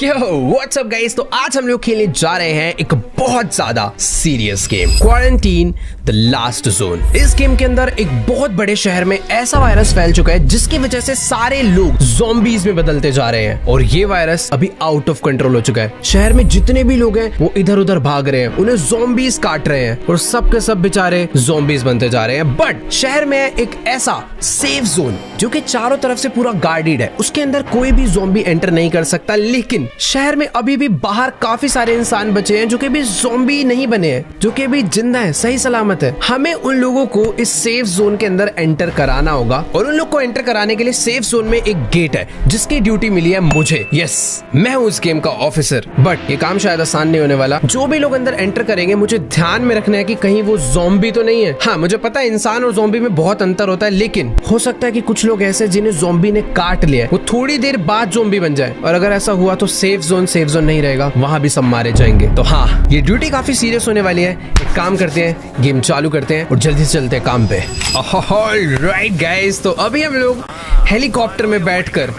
Yo what's up guys, तो आज हम लोग खेलने जा रहे हैं एक बहुत ज्यादा serious game, quarantine the last zone. इस गेम के अंदर एक बहुत बड़े शहर में ऐसा वायरस फैल चुका है जिसकी वजह से सारे लोग ज़ॉम्बीज़ में बदलते जा रहे हैं और ये वायरस अभी आउट ऑफ कंट्रोल हो चुका है। शहर में जितने भी लोग हैं वो इधर उधर भाग रहे हैं, उन्हें ज़ॉम्बीज़ काट रहे हैं और सब के सब बेचारे ज़ॉम्बीज़ बनते जा रहे हैं। बट शहर में एक ऐसा सेफ जोन जो कि चारों तरफ से पूरा गार्डेड है, उसके अंदर कोई भी ज़ॉम्बी एंटर नहीं कर सकता। लेकिन शहर में अभी भी बाहर काफी सारे इंसान बचे हैं जो कि भी ज़ॉम्बी नहीं बने हैं, जो कि भी जिंदा है, सही सलामत है। हमें उन लोगों को इस सेफ जोन के अंदर एंटर कराना होगा और उन लोग को एंटर कराने के लिए सेफ जोन में एक गेट है जिसकी ड्यूटी मिली है मुझे। यस, मैं हूँ उस गेम का ऑफिसर। बट ये काम शायद आसान नहीं होने वाला। जो भी लोग अंदर एंटर करेंगे मुझे ध्यान में रखना है कि कहीं वो ज़ॉम्बी तो नहीं है। हाँ, मुझे पता है इंसान और ज़ॉम्बी में बहुत अंतर होता है, लेकिन हो सकता है कि कुछ लोग ऐसे जिन्हें ज़ॉम्बी ने काट लिया है वो थोड़ी देर बाद ज़ॉम्बी बन जाए, और अगर ऐसा हुआ तो सेफ जोन नहीं रहेगा, वहां भी सब मारे जाएंगे। तो हाँ, ये ड्यूटी काफी सीरियस होने वाली है। एक काम करते हैं, गेम चालू करते हैं और जल्दी से चलते हैं काम पे। ऑलराइट गाइस, तो अभी हम लोग हेलीकॉप्टर में बैठकर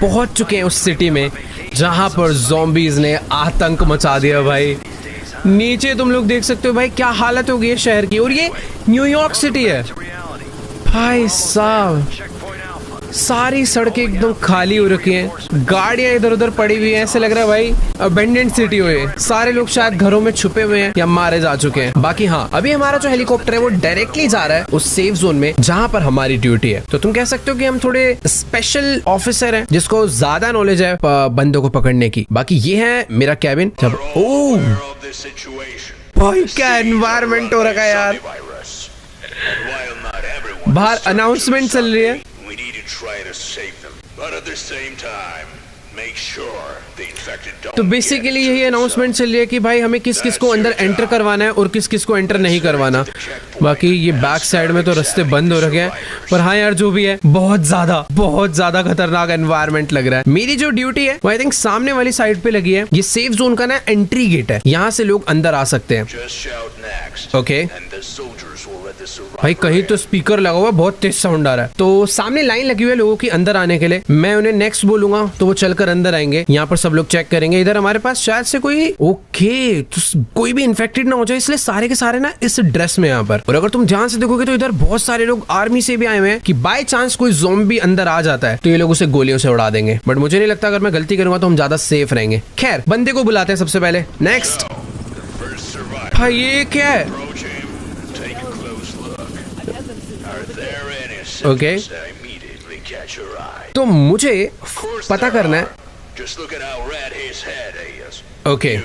पहुंच चुके हैं उस सिटी में जहां पर ज़ॉम्बीज़ ने आतंक मचा दिया भाई। नीचे तुम लोग देख सकते हो भाई क्या हालत हो गई है शहर की, और ये न्यूयॉर्क सिटी है भाई साहब। सारी सड़कें एकदम खाली हो रखी हैं, गाड़ियां इधर उधर पड़ी हुई हैं, ऐसे लग रहा है भाई अबेंडेंट सिटी हुई है। सारे लोग शायद घरों में छुपे हुए हैं या मारे जा चुके हैं। बाकी हाँ, अभी हमारा जो हेलीकॉप्टर है वो डायरेक्टली जा रहा है उस सेफ जोन में जहां पर हमारी ड्यूटी है। तो तुम कह सकते हो कि हम थोड़े स्पेशल ऑफिसर हैं जिसको ज्यादा नॉलेज है बंदों को पकड़ने की। बाकी ये है मेरा कैबिन। जब भाई क्या एनवायरमेंट हो रखा है यार, बाहर अनाउंसमेंट चल रही है। तो बेसिकली यही अनाउंसमेंट चल रही है कि भाई हमें किस किस को अंदर एंटर करवाना है और किस किस को एंटर नहीं करवाना। बाकी ये बैक साइड में तो रास्ते बंद हो रखे हैं, पर हाँ यार जो भी है बहुत ज्यादा खतरनाक एनवायरनमेंट लग रहा है। मेरी जो ड्यूटी है वो आई थिंक सामने वाली साइड पे लगी है। ये सेफ जोन का ना एंट्री गेट है, यहाँ से लोग अंदर आ सकते हैं। ओके भाई, कहीं तो स्पीकर लगा हुआ, बहुत तेज साउंड आ रहा है। तो सामने लाइन लगी हुई है लोगों की अंदर आने के लिए। मैं उन्हें नेक्स्ट बोलूंगा तो वो चलकर अंदर आएंगे। यहाँ पर सब लोग चेक करेंगे। इधर हमारे पास शायद से कोई तो कोई भी इन्फेक्टेड ना हो जाए, इसलिए सारे के सारे ना इस ड्रेस में यहाँ पर। और अगर तुम ध्यान से देखोगे तो इधर बहुत सारे लोग आर्मी से भी आए हुए हैं कि बाय चांस कोई ज़ॉम्बी अंदर आ जाता है तो ये लोग उसे गोलियों से उड़ा देंगे। बट मुझे नहीं लगता, अगर मैं गलती करूंगा तो हम ज्यादा सेफ रहेंगे। खैर, बंदे को बुलाते हैं सबसे पहले। नेक्स्ट भाई, ये क्या है? ओके, तो मुझे पता करना है। ओके,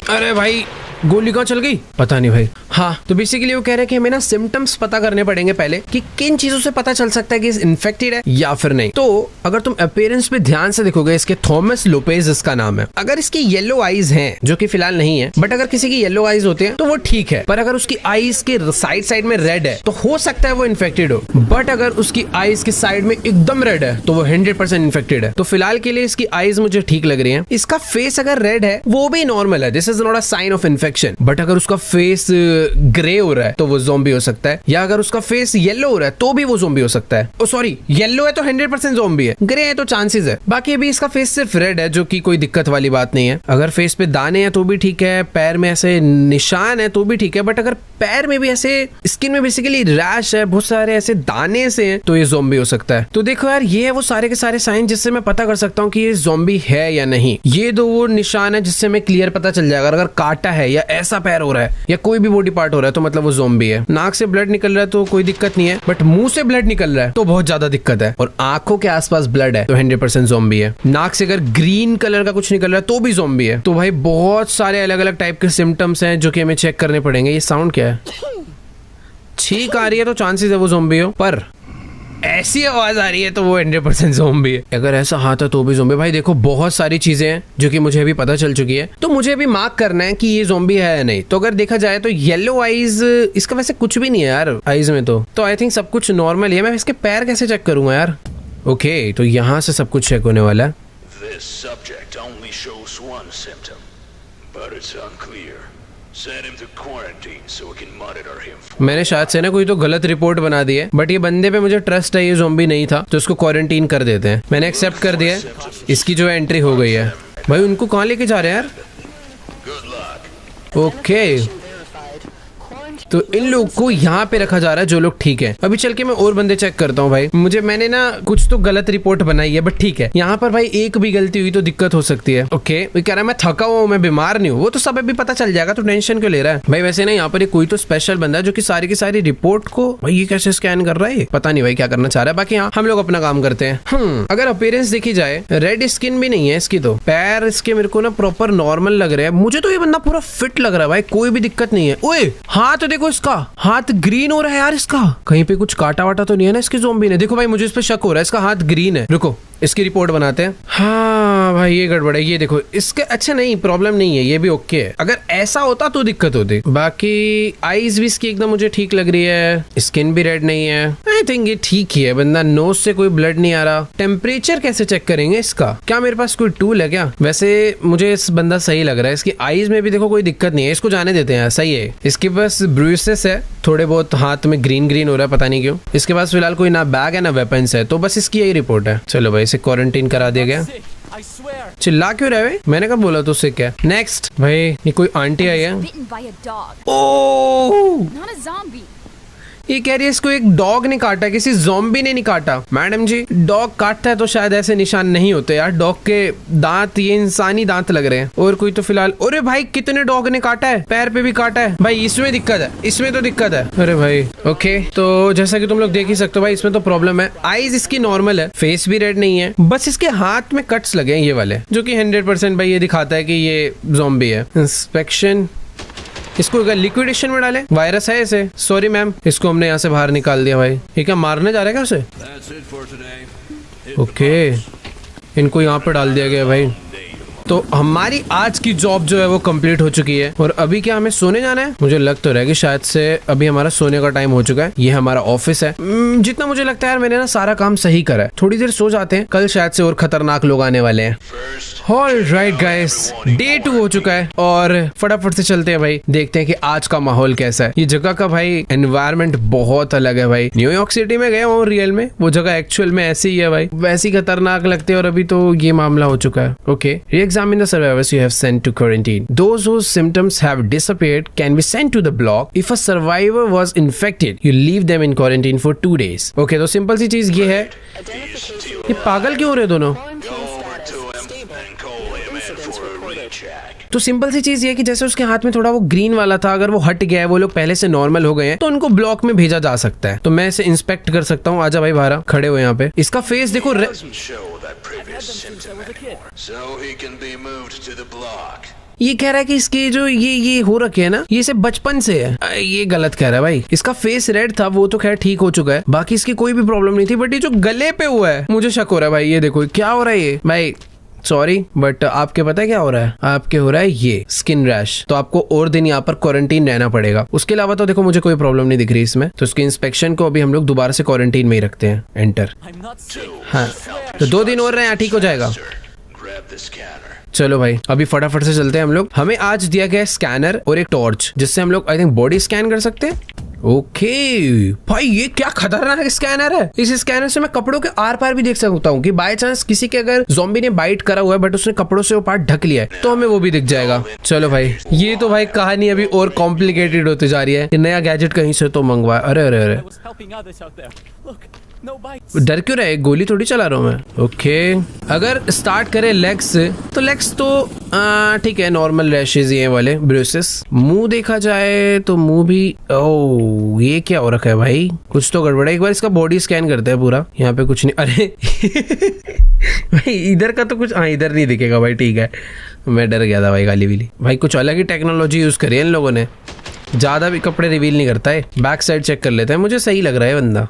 अरे भाई गोली कहाँ चल गई पता नहीं भाई। हाँ, तो बेसिकली वो कह रहे हैं कि हमें ना सिम्टम्स पता करने पड़ेंगे पहले कि किन चीजों से पता चल सकता है कि इन्फेक्टेड है या फिर नहीं। तो अगर तुम अपीयरेंस पे ध्यान से देखोगे, इसके थॉमस लोपेज इसका नाम है। अगर इसकी येलो आईज हैं, जो कि फिलहाल नहीं है, बट अगर किसी की येलो आईज होते हैं तो वो ठीक है। पर अगर उसकी आईज के साइड में रेड है तो हो सकता है वो इन्फेक्टेड हो। बट अगर उसकी आईज के साइड में एकदम रेड है तो वो 100% इन्फेक्टेड है। तो फिलहाल के लिए इसकी आईज मुझे ठीक लग रही है। इसका फेस अगर रेड है वो भी नॉर्मल है, this is not a sign of infection. But अगर उसका फेस ग्रे हो रहा है तो वो ज़ॉम्बी हो सकता है, या अगर उसका फेस येलो हो रहा है तो भी वो ज़ॉम्बी हो सकता है। ओ सॉरी, येलो है तो 100% ज़ॉम्बी है, ग्रे है तो चांसेस है। बाकी अभी इसका फेस सिर्फ रेड है, जो कि कोई दिक्कत वाली बात नहीं है। अगर फेस पे दाने हैं तो भी ठीक है, पैर में ऐसे निशान है तो भी ठीक है। बट अगर पैर में भी ऐसे स्किन में बेसिकली रैश है, बहुत सारे ऐसे दाने से हैं, तो ये ज़ॉम्बी हो सकता है। तो देखो यार, ये है वो सारे के सारे साइन जिससे मैं पता कर सकता हूँ कि ये ज़ॉम्बी है या नहीं। ये दो वो निशान है जिससे हमें क्लियर पता चल जाएगा। अगर काटा है या ऐसा पैर हो रहा है या कोई भी बॉडी पार्ट हो रहा है तो मतलब वो ज़ॉम्बी है। नाक से ब्लड निकल रहा है तो कोई दिक्कत नहीं है, बट मुंह से ब्लड निकल रहा है तो बहुत ज्यादा दिक्कत है। और आंखों के आसपास ब्लड है तो 100% ज़ॉम्बी है। नाक से अगर ग्रीन कलर का कुछ निकल रहा है तो भी ज़ॉम्बी है। तो भाई बहुत सारे अलग अलग टाइप के सिम्टम्स हैं जो कि हमें चेक करने पड़ेंगे। ये साउंड क्या है? छींक आ रही है तो चांसेस है वो ज़ॉम्बी हो, पर ऐसी आवाज आ रही है तो वो 100% ज़ॉम्बी है। अगर ऐसा हाथ है तो भी ज़ॉम्बी। भाई देखो, बहुत सारी चीजें हैं जो कि मुझे अभी पता चल चुकी है, तो मुझे अभी मार्क करना है कि ये ज़ॉम्बी है या नहीं। तो अगर देखा जाए तो येलो आईज, इसका वैसे कुछ भी नहीं है यार आईज में, तो आई थिंक सब कुछ नॉर्मल है। मैं इसके पैर कैसे चेक करूंगा यार? ओके, तो यहाँ से सब कुछ चेक होने वाला है। मैंने शायद से ना कोई तो गलत रिपोर्ट बना दी है, बट ये बंदे पे मुझे ट्रस्ट है, ये ज़ॉम्बी नहीं था, तो इसको क्वारंटीन कर देते हैं। मैंने एक्सेप्ट कर दिया है, इसकी जो एंट्री हो गई है। भाई उनको कहाँ लेके जा रहे हैं यार? ओके तो इन लोग को यहाँ पे रखा जा रहा है जो लोग ठीक है। अभी चल के मैं और बंदे चेक करता हूँ भाई। मैंने ना कुछ तो गलत रिपोर्ट बनाई है, बट ठीक है, यहाँ पर भाई एक भी गलती हुई तो दिक्कत हो सकती है। ओके कह रहा है मैं थका हुआ हूँ, मैं बीमार नहीं हूँ, वो तो सब अभी पता चल जाएगा, तो टेंशन क्यों ले रहा है भाई? वैसे ना यहाँ पर कोई तो स्पेशल बंदा है जो कि सारी की सारी रिपोर्ट को भाई ये कैसे स्कैन कर रहा है, पता नहीं भाई क्या करना चाह रहा है। बाकी हाँ हम लोग अपना काम करते हैं। अगर अपीयरेंस देखी जाए, रेड स्किन भी नहीं है इसकी, तो पैर इसके मेरे को ना प्रॉपर नॉर्मल लग रहे हैं। मुझे तो ये बंदा पूरा फिट लग रहा है भाई, कोई भी दिक्कत नहीं है। ओए हाथ देखो, इसका हाथ ग्रीन हो रहा है यार। इसका कहीं पे कुछ काटा वाटा तो नहीं है ना इसके ज़ॉम्बी ने? देखो भाई मुझे इस पे शक हो रहा है, इसका हाथ ग्रीन है। रुको इसकी रिपोर्ट बनाते हैं। हाँ भाई ये गड़बड़ है, ये देखो इसके। अच्छा नहीं प्रॉब्लम नहीं है, ये भी ओके है। अगर ऐसा होता तो दिक्कत होती। बाकी आईज भी इसकी एकदम मुझे ठीक लग रही है, स्किन भी रेड नहीं है। आई थिंक ये ठीक ही है बंदा, नोज से कोई ब्लड नहीं आ रहा। टेम्परेचर कैसे चेक करेंगे इसका? क्या मेरे पास कोई टूल है क्या? वैसे मुझे इस बंदा सही लग रहा है, इसकी आईज में भी देखो कोई दिक्कत नहीं है, इसको जाने देते हैं, सही है। इसके पास ब्रूसेस है, थोड़े बहुत हाथ में ग्रीन ग्रीन हो रहा है, पता नहीं क्यों। इसके पास फिलहाल कोई ना बैग है ना वेपन्स है, तो बस इसकी यही रिपोर्ट है। चलो भाई इसे क्वारंटीन करा दिया गया। चिल्ला क्यों रहे? मैंने कब बोला तो उससे क्या? नेक्स्ट भाई ये कोई आंटी आई है। ओह ये कह रही है इसको एक डॉग ने काटा, किसी ज़ॉम्बी ने नहीं काटा। मैडम जी डॉग काटता है तो शायद ऐसे निशान नहीं होते यार, डॉग के दांत ये इंसानी दांत लग रहे हैं। और कोई तो फिलहाल, अरे भाई कितने डॉग ने काटा है, पैर पे भी काटा है भाई, इसमें दिक्कत है, इसमें तो दिक्कत है। अरे भाई ओके तो जैसा कि तुम लोग देख ही सकते हो भाई इसमें तो प्रॉब्लम है। आईज इसकी नॉर्मल है, फेस भी रेड नहीं है, बस इसके हाथ में कट्स लगे हैं ये वाले, जो कि 100% भाई ये दिखाता है कि ये ज़ॉम्बी है। इंस्पेक्शन, इसको अगर लिक्विडेशन में डालें, वायरस है इसे। सॉरी मैम, इसको हमने यहाँ से बाहर निकाल दिया भाई। ये क्या मारने जा रहा है क्या उसे? ओके इनको यहाँ पे डाल दिया गया भाई। तो हमारी आज की जॉब जो है वो कंप्लीट हो चुकी है। और अभी क्या हमें सोने जाना है? मुझे लग तो रहा है कि शायद से अभी हमारा सोने का टाइम हो चुका है। ये हमारा ऑफिस है। जितना मुझे लगता है यार मैंने ना सारा काम सही करा है। थोड़ी देर सो जाते हैं, कल शायद से और खतरनाक लोग आने वाले हैं। ऑलराइट गाइस, डे 2 हो चुका है और फटाफट से चलते हैं भाई, देखते हैं कि आज का माहौल कैसा है। ये जगह का भाई एनवायरनमेंट बहुत अलग है भाई। न्यूयॉर्क सिटी में गया हूँ रियल में, वो जगह एक्चुअल में ऐसी ही है भाई, वैसी खतरनाक लगती है। और अभी तो ये मामला हो चुका है। Okay Examine the survivors you have sent to quarantine. Those whose symptoms have disappeared can be sent to the block. If a survivor was infected, you leave them in quarantine for 2 days. Okay, तो simple सी चीज ये है। ये पागल क्यों हो रहे दोनों? तो सिंपल सी चीज ये कि जैसे उसके हाथ में थोड़ा वो ग्रीन वाला था, अगर वो हट गया है, वो लोग पहले से नॉर्मल हो गए हैं, तो उनको ब्लॉक में भेजा जा सकता है। तो मैं इसे इंस्पेक्ट कर सकता हूँ। आजा भाई बाहर खड़े हो यहाँ पे। इसका फेस देखो ये कह रहा है कि इसके जो ये हो रखे है ना, ये से बचपन से है। ये गलत कह रहा है भाई। इसका फेस रेड था, वो तो खैर ठीक हो चुका है, बाकी इसकी कोई भी प्रॉब्लम नहीं थी, बट ये जो गले पे हुआ है मुझे शक हो रहा है भाई। ये देखो क्या हो रहा है ये भाई, सॉरी बट आपके पता है क्या हो रहा है? आपके हो रहा है ये स्किन रैश। तो आपको और दिन यहाँ पर क्वारंटीन रहना पड़ेगा। उसके अलावा तो देखो मुझे कोई प्रॉब्लम नहीं दिख रही इसमें। तो इसके इंस्पेक्शन को अभी हम लोग दोबारा से क्वारंटीन में ही रखते हैं। एंटर। हाँ तो 2 दिन और रहे, ठीक हो जाएगा। चलो भाई अभी फटाफट से चलते हैं हम लोग। हमें आज दिया गया स्कैनर और एक टॉर्च, जिससे हम लोग आई थिंक बॉडी स्कैन कर सकते हैं। ओके भाई ये क्या खतरनाक स्कैनर है। इस स्कैनर से मैं कपड़ों के आर पार भी देख सकता हूँ कि बाय चांस किसी के अगर ज़ॉम्बी ने बाइट करा हुआ है बट उसने कपड़ों से वो पार्ट ढक लिया है, तो हमें वो भी दिख जाएगा। चलो भाई ये तो भाई कहानी अभी और कॉम्प्लिकेटेड होती जा रही है। नया गैजेट कहीं से तो मंगवाया। अरे अरे अरे डर क्यों रहे? गोली थोड़ी चला रहा हूँ मैं। ओके अगर स्टार्ट करें लेग्स से, तो लेग्स तो ठीक है, नॉर्मल रैशेज ये वाले ब्रूसेस। मुंह देखा जाए तो मुंह भी, ओह ये क्या हो रखा है भाई, कुछ तो गड़बड़ है। एक बार इसका बॉडी स्कैन करते हैं पूरा। यहाँ पे कुछ नहीं। अरे भाई इधर का तो कुछ, हाँ इधर नहीं दिखेगा भाई, ठीक है। मैं डर गया था भाई, गाली विली भाई। कुछ अलग ही टेक्नोलॉजी यूज करी है इन लोगों ने, ज्यादा भी कपड़े रिवील नहीं करता है। बैक साइड चेक कर लेते हैं, मुझे सही लग रहा है बंदा।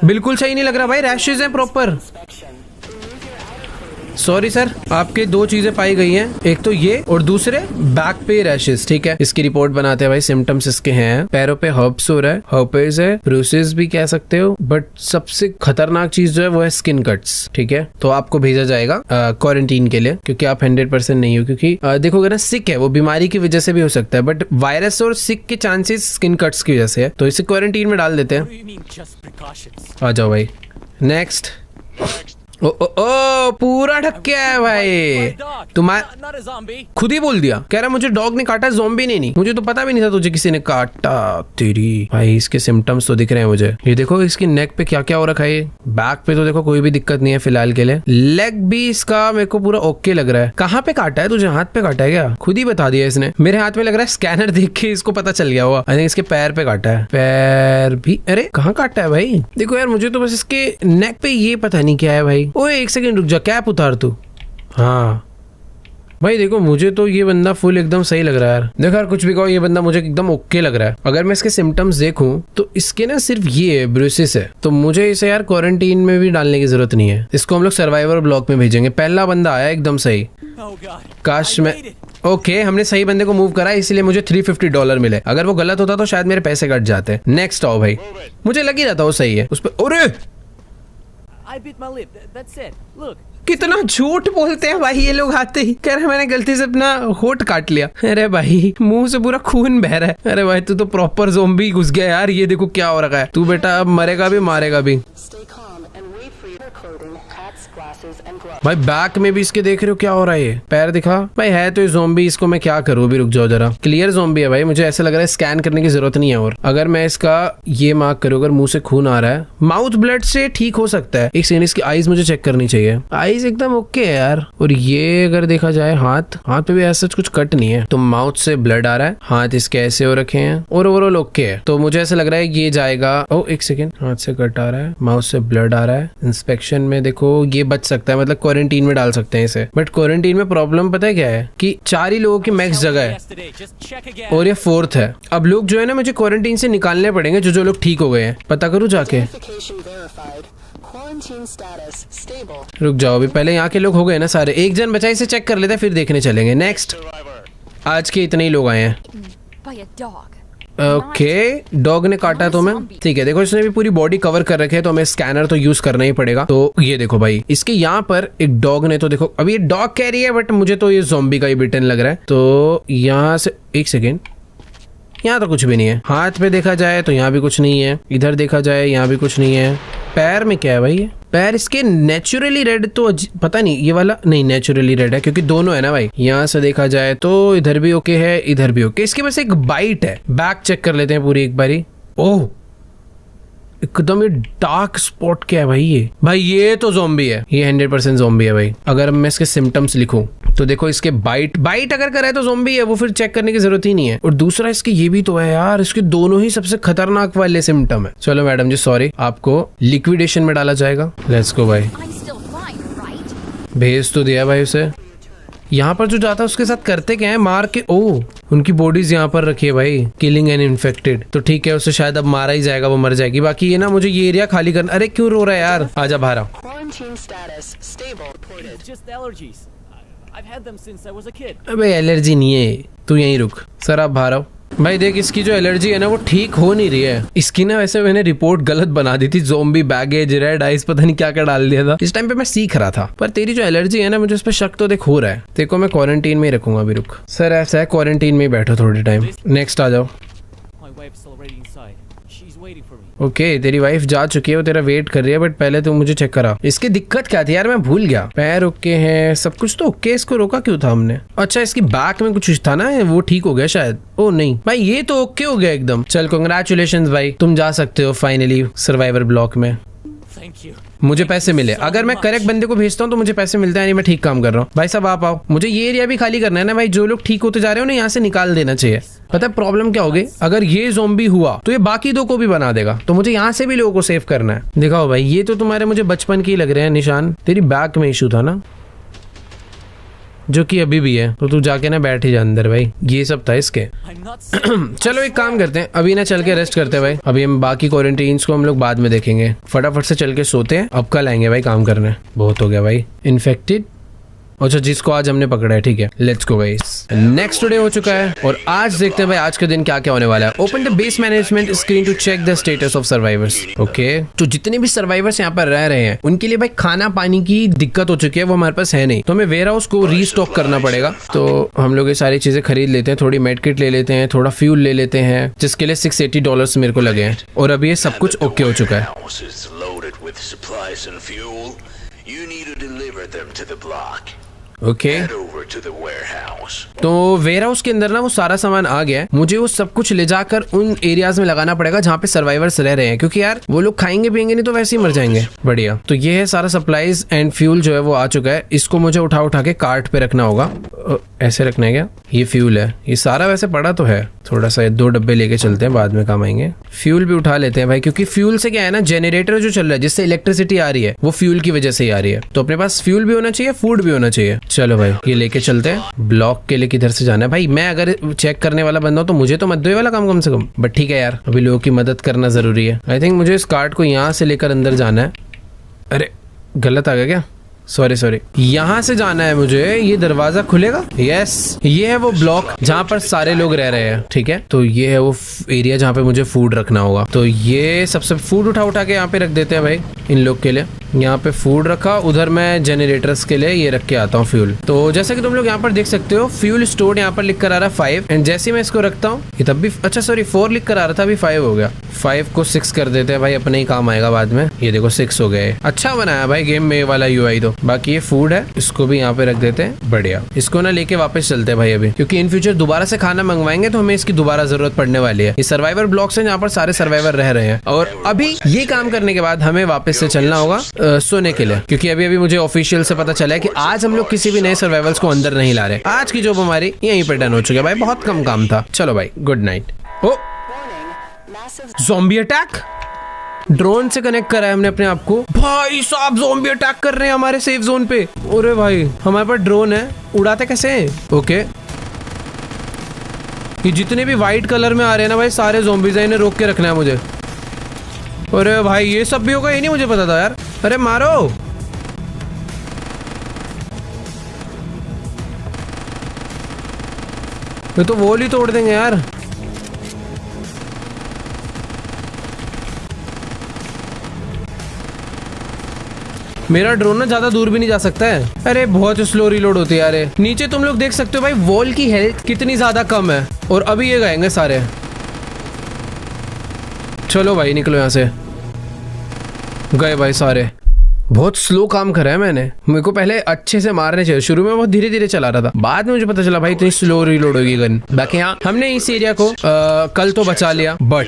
बिल्कुल सही नहीं लग रहा भाई, रैशेज हैं प्रॉपर। सॉरी सर, आपके 2 चीजें पाई गई हैं, एक तो ये और दूसरे बैक पे रैशेस। ठीक है, इसकी रिपोर्ट बनाते हैं भाई। सिम्टम्स इसके हैं, पैरों पे हर्ब्स हो रहा है, हर्पेस है, ब्रूसेस भी कह सकते हो, बट सबसे खतरनाक चीज जो है वो है स्किन कट्स। ठीक है, तो आपको भेजा जाएगा क्वारंटीन के लिए, क्योंकि आप 100% नहीं हो। क्योंकि देखोगे ना, सिक है वो, बीमारी की वजह से भी हो सकता है, बट वायरस और सिक के चांसेस स्किन कट्स की वजह से है, तो इसे क्वारंटीन में डाल देते हैं। आ जाओ भाई, नेक्स्ट। ओ ओ ओ, पूरा ढक के आया भाई। तुम्हारा खुद ही बोल दिया, कह रहा मुझे डॉग ने काटा, ज़ॉम्बी ने नहीं। मुझे तो पता भी नहीं था तुझे किसी ने काटा। तेरी भाई, इसके सिम्टम्स तो दिख रहे हैं मुझे। ये देखो इसकी नेक पे क्या क्या हो रखा है। बैक पे तो देखो कोई भी दिक्कत नहीं है फिलहाल के लिए। लेग भी इसका मेरे को पूरा ओके लग रहा है। कहाँ पे काटा है तुझे? हाथ पे काटा है क्या? खुद ही बता दिया इसने। मेरे हाथ में लग रहा है स्कैनर देख के इसको पता चल गया हुआ। आई थिंक इसके पैर पे काटा है। पैर भी, अरे कहाँ काटा है भाई? देखो यार, मुझे तो बस इसके नेक पे ये पता नहीं क्या है भाई। ओए एक सेकंड रुक जा, कैप उतार तू। हाँ भाई देखो, मुझे तो ये बंदा फुल एकदम सही लग रहा है यार। देखो यार, कुछ भी कहो, ये बंदा मुझे एकदम ओके लग रहा है। अगर मैं इसके सिम्टम्स देखूं तो इसके ना सिर्फ ये ब्रूसिस है, तो मुझे इसे यार क्वारंटीन में भी डालने की जरूरत नहीं है। इसको हम लोग सर्वाइवर ब्लॉक में भेजेंगे। पहला बंदा आया एकदम सही। काश मैं ओके, हमने सही बंदे को मूव करा, इसलिए मुझे $350 मिले। अगर वो गलत होता तो शायद मेरे पैसे कट जाते। नेक्स्ट आओ भाई, मुझे लग ही रहा था वो सही है। उस पर अरे कितना झूठ बोलते हैं भाई ये लोग। आते ही कह रहे मैंने गलती से अपना होठ काट लिया। अरे भाई, मुंह से पूरा खून बह रहा है। अरे भाई, तू तो प्रॉपर ज़ॉम्बी घुस गया यार। ये देखो क्या हो रखा है। तू बेटा अब मरेगा भी मारेगा भी। भाई बैक में भी इसके देख रहे हो क्या हो रहा है? ये पैर दिखा भाई, है तो ये ज़ॉम्बी। इसको मैं क्या करूँ? भी रुक जाओ जरा। क्लियर ज़ॉम्बी है भाई, मुझे ऐसा लग रहा है स्कैन करने की जरूरत नहीं है। और अगर मैं इसका ये मार्क करूँ, अगर मुंह से खून आ रहा है, माउथ ब्लड से ठीक हो सकता है। एक सेकंड, इसकी आईज मुझे चेक करनी चाहिए। आईज एकदम ओके है यार। और ये अगर देखा जाए, हाथ पे भी ऐसा कुछ कट नहीं है, तो माउथ से ब्लड आ रहा है। हाथ इसके ऐसे हो रखे हैं और ओवरऑल ओके है। तो मुझे ऐसा लग रहा है ये जाएगा। ओ एक सेकेंड, हाथ से कट आ रहा है, माउथ से ब्लड आ रहा है। इंस्पेक्शन में देखो ये बच सकता है, मतलब क्वारंटीन में डाल सकते हैं इसे। बट क्वारंटीन में प्रॉब्लम पता है क्या है कि 4 ही लोगों की मैक्स जगह है और ये 4th है। अब लोग जो है ना, मुझे क्वारंटीन से निकालने पड़ेंगे जो लोग ठीक हो गए हैं। पता करूँ जाके? रुक जाओ, अभी पहले यहाँ के लोग हो गए ना सारे। एक जन बचा, इसे चेक कर लेते हैं फिर देखने चलेंगे। नेक्स्ट, आज के इतने ही लोग आए हैं। ओके, डॉग ने काटा तो मैं ठीक है। देखो इसने भी पूरी बॉडी कवर कर रखे है, तो हमें स्कैनर तो यूज करना ही पड़ेगा। तो ये देखो भाई, इसके यहाँ पर एक डॉग ने तो देखो, अभी ये डॉग कह रही है बट मुझे तो ये ज़ॉम्बी का ही बिटन लग रहा है। तो यहाँ से एक सेकेंड, यहाँ तो कुछ भी नहीं है। हाथ पे देखा जाए तो यहाँ भी कुछ नहीं है, इधर देखा जाए यहाँ भी कुछ नहीं है। पैर में क्या है भाई? ये पैर इसके नेचुरली रेड तो पता नहीं, ये वाला नहीं नेचुरली रेड है क्योंकि दोनों है ना भाई। यहाँ से देखा जाए तो इधर भी ओके है, इधर भी ओके। इसके पास एक बाइट है। बैक चेक कर लेते हैं पूरी एक बारी। ओह, एकदम ये डार्क स्पॉट क्या है भाई? ये तो ज़ॉम्बी है, ये 100% ज़ॉम्बी है भाई। अगर मैं इसके सिम्टम्स लिखूं तो देखो, इसके बाइट अगर करे तो ज़ॉम्बी है, वो फिर चेक करने की जरूरत ही नहीं है। और दूसरा इसके ये भी तो है यार, इसके दोनों ही सबसे खतरनाक वाले सिम्टम है। चलो मैडम जी सॉरी, आपको लिक्विडेशन में डाला जाएगा। लेट्स गो भाई, भेज तो दिया भाई उसे। यहाँ पर जो जाता है उसके साथ करते क्या है? मार के, ओ उनकी बॉडीज यहाँ पर रखी है भाई, किलिंग एन इन्फेक्टेड। तो ठीक है, उसे शायद अब मारा ही जाएगा, वो मर जाएगी। बाकी ये ना, मुझे ये एरिया खाली करना। अरे क्यों रो रहा है यार? आजा बाहर आ। अबे एलर्जी नहीं है, तू यहीं रुक। सर आप बाहर आओ। भाई देख, इसकी जो एलर्जी है ना वो ठीक हो नहीं रही है। इसकी ना वैसे मैंने रिपोर्ट गलत बना दी थी, ज़ॉम्बी, बैगेज, रेड आइज, पता नहीं क्या क्या डाल दिया था। इस टाइम पे मैं सीख रहा था। पर तेरी जो एलर्जी है ना, मुझे उस पर शक तो देख हो रहा है। देखो मैं क्वारंटीन में ही रखूंगा अभी। रुक सर, ऐसा है क्वारंटीन में ही बैठो थोड़े टाइम। नेक्स्ट आ जाओ। ओके, तेरी वाइफ जा चुकी है, वो तेरा वेट कर रही है। बट पहले तो मुझे चेक करा इसकी दिक्कत क्या थी यार, मैं भूल गया। पैर ओके हैं, सब कुछ तो ओके। इसको रोका क्यों था हमने? अच्छा, इसकी बैक में कुछ था ना, वो ठीक हो गया शायद। ओ नहीं भाई, ये तो ओके हो गया एकदम। चल कांग्रेचुलेशंस भाई, तुम जा सकते हो फाइनली सर्वाइवर ब्लॉक में। मुझे पैसे मिले। अगर मैं करेक्ट बंदे को भेजता हूँ तो मुझे पैसे मिलते हैं। नहीं, मैं ठीक काम कर रहा हूँ भाई साहब। आप आओ, मुझे ये एरिया भी खाली करना है ना भाई। जो लोग ठीक होते जा रहे हो ना, यहाँ से निकाल देना चाहिए। पता है प्रॉब्लम क्या होगी? अगर ये ज़ॉम्बी हुआ तो ये बाकी 2 को भी बना देगा, तो मुझे यहाँ से भी लोगों को सेव करना है। दिखाओ भाई, ये तो तुम्हारे मुझे बचपन के ही लग रहे हैं निशान। तेरी बैक में इशू था ना, जो कि अभी भी है, तो तू जाके ना बैठ ही जा अंदर भाई। ये सब था इसके। चलो एक काम करते हैं, अभी ना चल के रेस्ट करते हैं भाई। अभी हम बाकी क्वारंटीन्स को हम लोग बाद में देखेंगे। फटाफट से चल के सोते हैं, अब कल आएंगे भाई काम करने। बहुत हो गया भाई। इन्फेक्टेड अच्छा जिसको आज हमने पकड़ा है, ठीक है, let's go guys. Next day हो चुका है और आज देखते हैं भाई आज के दिन क्या क्या होने वाला है। Open the base management screen to check the status of survivors. Okay, तो जितने भी सर्वाइवर्स यहाँ पर रह रहे हैं उनके लिए भाई खाना पानी की दिक्कत हो चुकी है, वो हमारे पास है नहीं, तो हमें वेयर हाउस को रीस्टॉक करना पड़ेगा। तो हम लोग ये सारी चीजें खरीद लेते हैं, थोड़ी मेडकिट ले लेते हैं, थोड़ा फ्यूल ले लेते हैं, जिसके लिए $680 मेरे को लगे हैं। और अभी ये सब कुछ ओके हो चुका है। ओके तो वेयर हाउस के अंदर ना वो सारा सामान आ गया है, मुझे वो सब कुछ ले जाकर उन एरियाज में लगाना पड़ेगा जहाँ पे सर्वाइवर्स रह रहे हैं, क्योंकि यार वो लोग खाएंगे पिएंगे नहीं तो वैसे ही मर जाएंगे। बढ़िया, तो ये है सारा सप्लाईज एंड फ्यूल जो है वो आ चुका है। इसको मुझे उठा उठा के कार्ट पे रखना होगा। ऐसे रखना है क्या? ये फ्यूल है, ये सारा वैसे पड़ा तो है, थोड़ा सा 2 डब्बे लेके चलते हैं, बाद में काम आएंगे। फ्यूल भी उठा लेते हैं भाई, क्योंकि फ्यूल से क्या है ना, जनरेटर जो चल रहा है जिससे इलेक्ट्रिसिटी आ रही है वो फ्यूल की वजह से ही आ रही है, तो अपने पास फ्यूल भी होना चाहिए, फूड भी होना चाहिए। चलो भाई ये लेके चलते हैं। ब्लॉक के लिए किधर से जाना है भाई? मैं अगर चेक करने वाला बंदा हूं तो मुझे तो मत दो ये वाला काम कम से कम, बट ठीक है यार, अभी लोगों की मदद करना जरूरी है। आई थिंक मुझे इस कार्ट को यहाँ से लेकर अंदर जाना है। अरे गलत आ गया क्या? सॉरी, यहाँ से जाना है मुझे। ये दरवाजा खुलेगा? यस, ये है वो ब्लॉक जहाँ पर सारे लोग रह रहे हैं, ठीक है। तो ये है वो एरिया जहाँ पे मुझे फूड रखना होगा। तो ये सबसे फूड उठा के यहाँ पे रख देते हैं भाई इन लोग के लिए। यहाँ पे फूड रखा, उधर मैं जनरेटर्स के लिए ये रख के आता हूँ फ्यूल। तो जैसा कि तुम लोग यहाँ पर देख सकते हो, फ्यूल स्टोर यहाँ पर लिख कर आ रहा है 5, एंड जैसे मैं इसको रखता हूँ ये तब भी, अच्छा सॉरी 4 लिख कर आ रहा था, अभी 5 हो गया। 5 को 6 कर देते हैं भाई, अपने ही काम आएगा बाद में। ये देखो 6 हो गए। अच्छा बनाया भाई गेम में वाला UI तो। बाकी ये फूड है, इसको भी यहाँ पे रख देते हैं। बढ़िया, इसको ना लेके वापस चलते हैं भाई अभी, क्योंकि इन फ्यूचर दोबारा से खाना मंगवाएंगे तो हमें इसकी दोबारा जरूरत पड़ने वाली है। ये सर्वाइवर ब्लॉक्स है जहाँ पर सारे सर्वाइवर रह रहे हैं, और अभी ये काम करने के बाद हमें वापस से चलना होगा सोने के लिए, क्योंकि अभी मुझे ऑफिशियल से पता चला है कि आज हम लोग किसी भी नए सर्वाइवल्स को अंदर नहीं ला रहे। आज की जॉब हमारी यहीं पर डन हो चुकी है भाई, बहुत कम काम था। चलो भाई गुड नाइट। ओ ज़ॉम्बी अटैक, ड्रोन से कनेक्ट करा है हमने अपने आप को। भाई साहब ज़ॉम्बी अटैक कर रहे हैं हमारे सेफ जोन पे। अरे भाई हमारे पास ड्रोन है, उड़ाते कैसे हैं? ओके, ये जितने भी व्हाइट कलर में आ रहे हैं ना भाई सारे ज़ॉम्बीज़ हैं, इन्हें रोक के रखना है मुझे। अरे भाई ये सब भी होगा, ये नहीं मुझे पता था यार। अरे मारो, ये तो वॉल ही तोड़ देंगे यार। मेरा ड्रोन ना ज्यादा दूर भी नहीं जा सकता है। अरे बहुत स्लो रिलोड होती है यार। नीचे तुम लोग देख सकते हो भाई वॉल की हेल्थ कितनी ज्यादा कम है, और अभी ये गएंगे सारे। चलो भाई निकलो यहाँ से। गए भाई सारे। बहुत स्लो काम करा है मैंने, मेरे को पहले अच्छे से मारने चाहिए। शुरू में बहुत धीरे धीरे चला रहा था, बाद में मुझे पता चला भाई इतनी स्लो रिलोड होगी गन। बाकी यहाँ हमने इस एरिया को कल तो बचा लिया, बट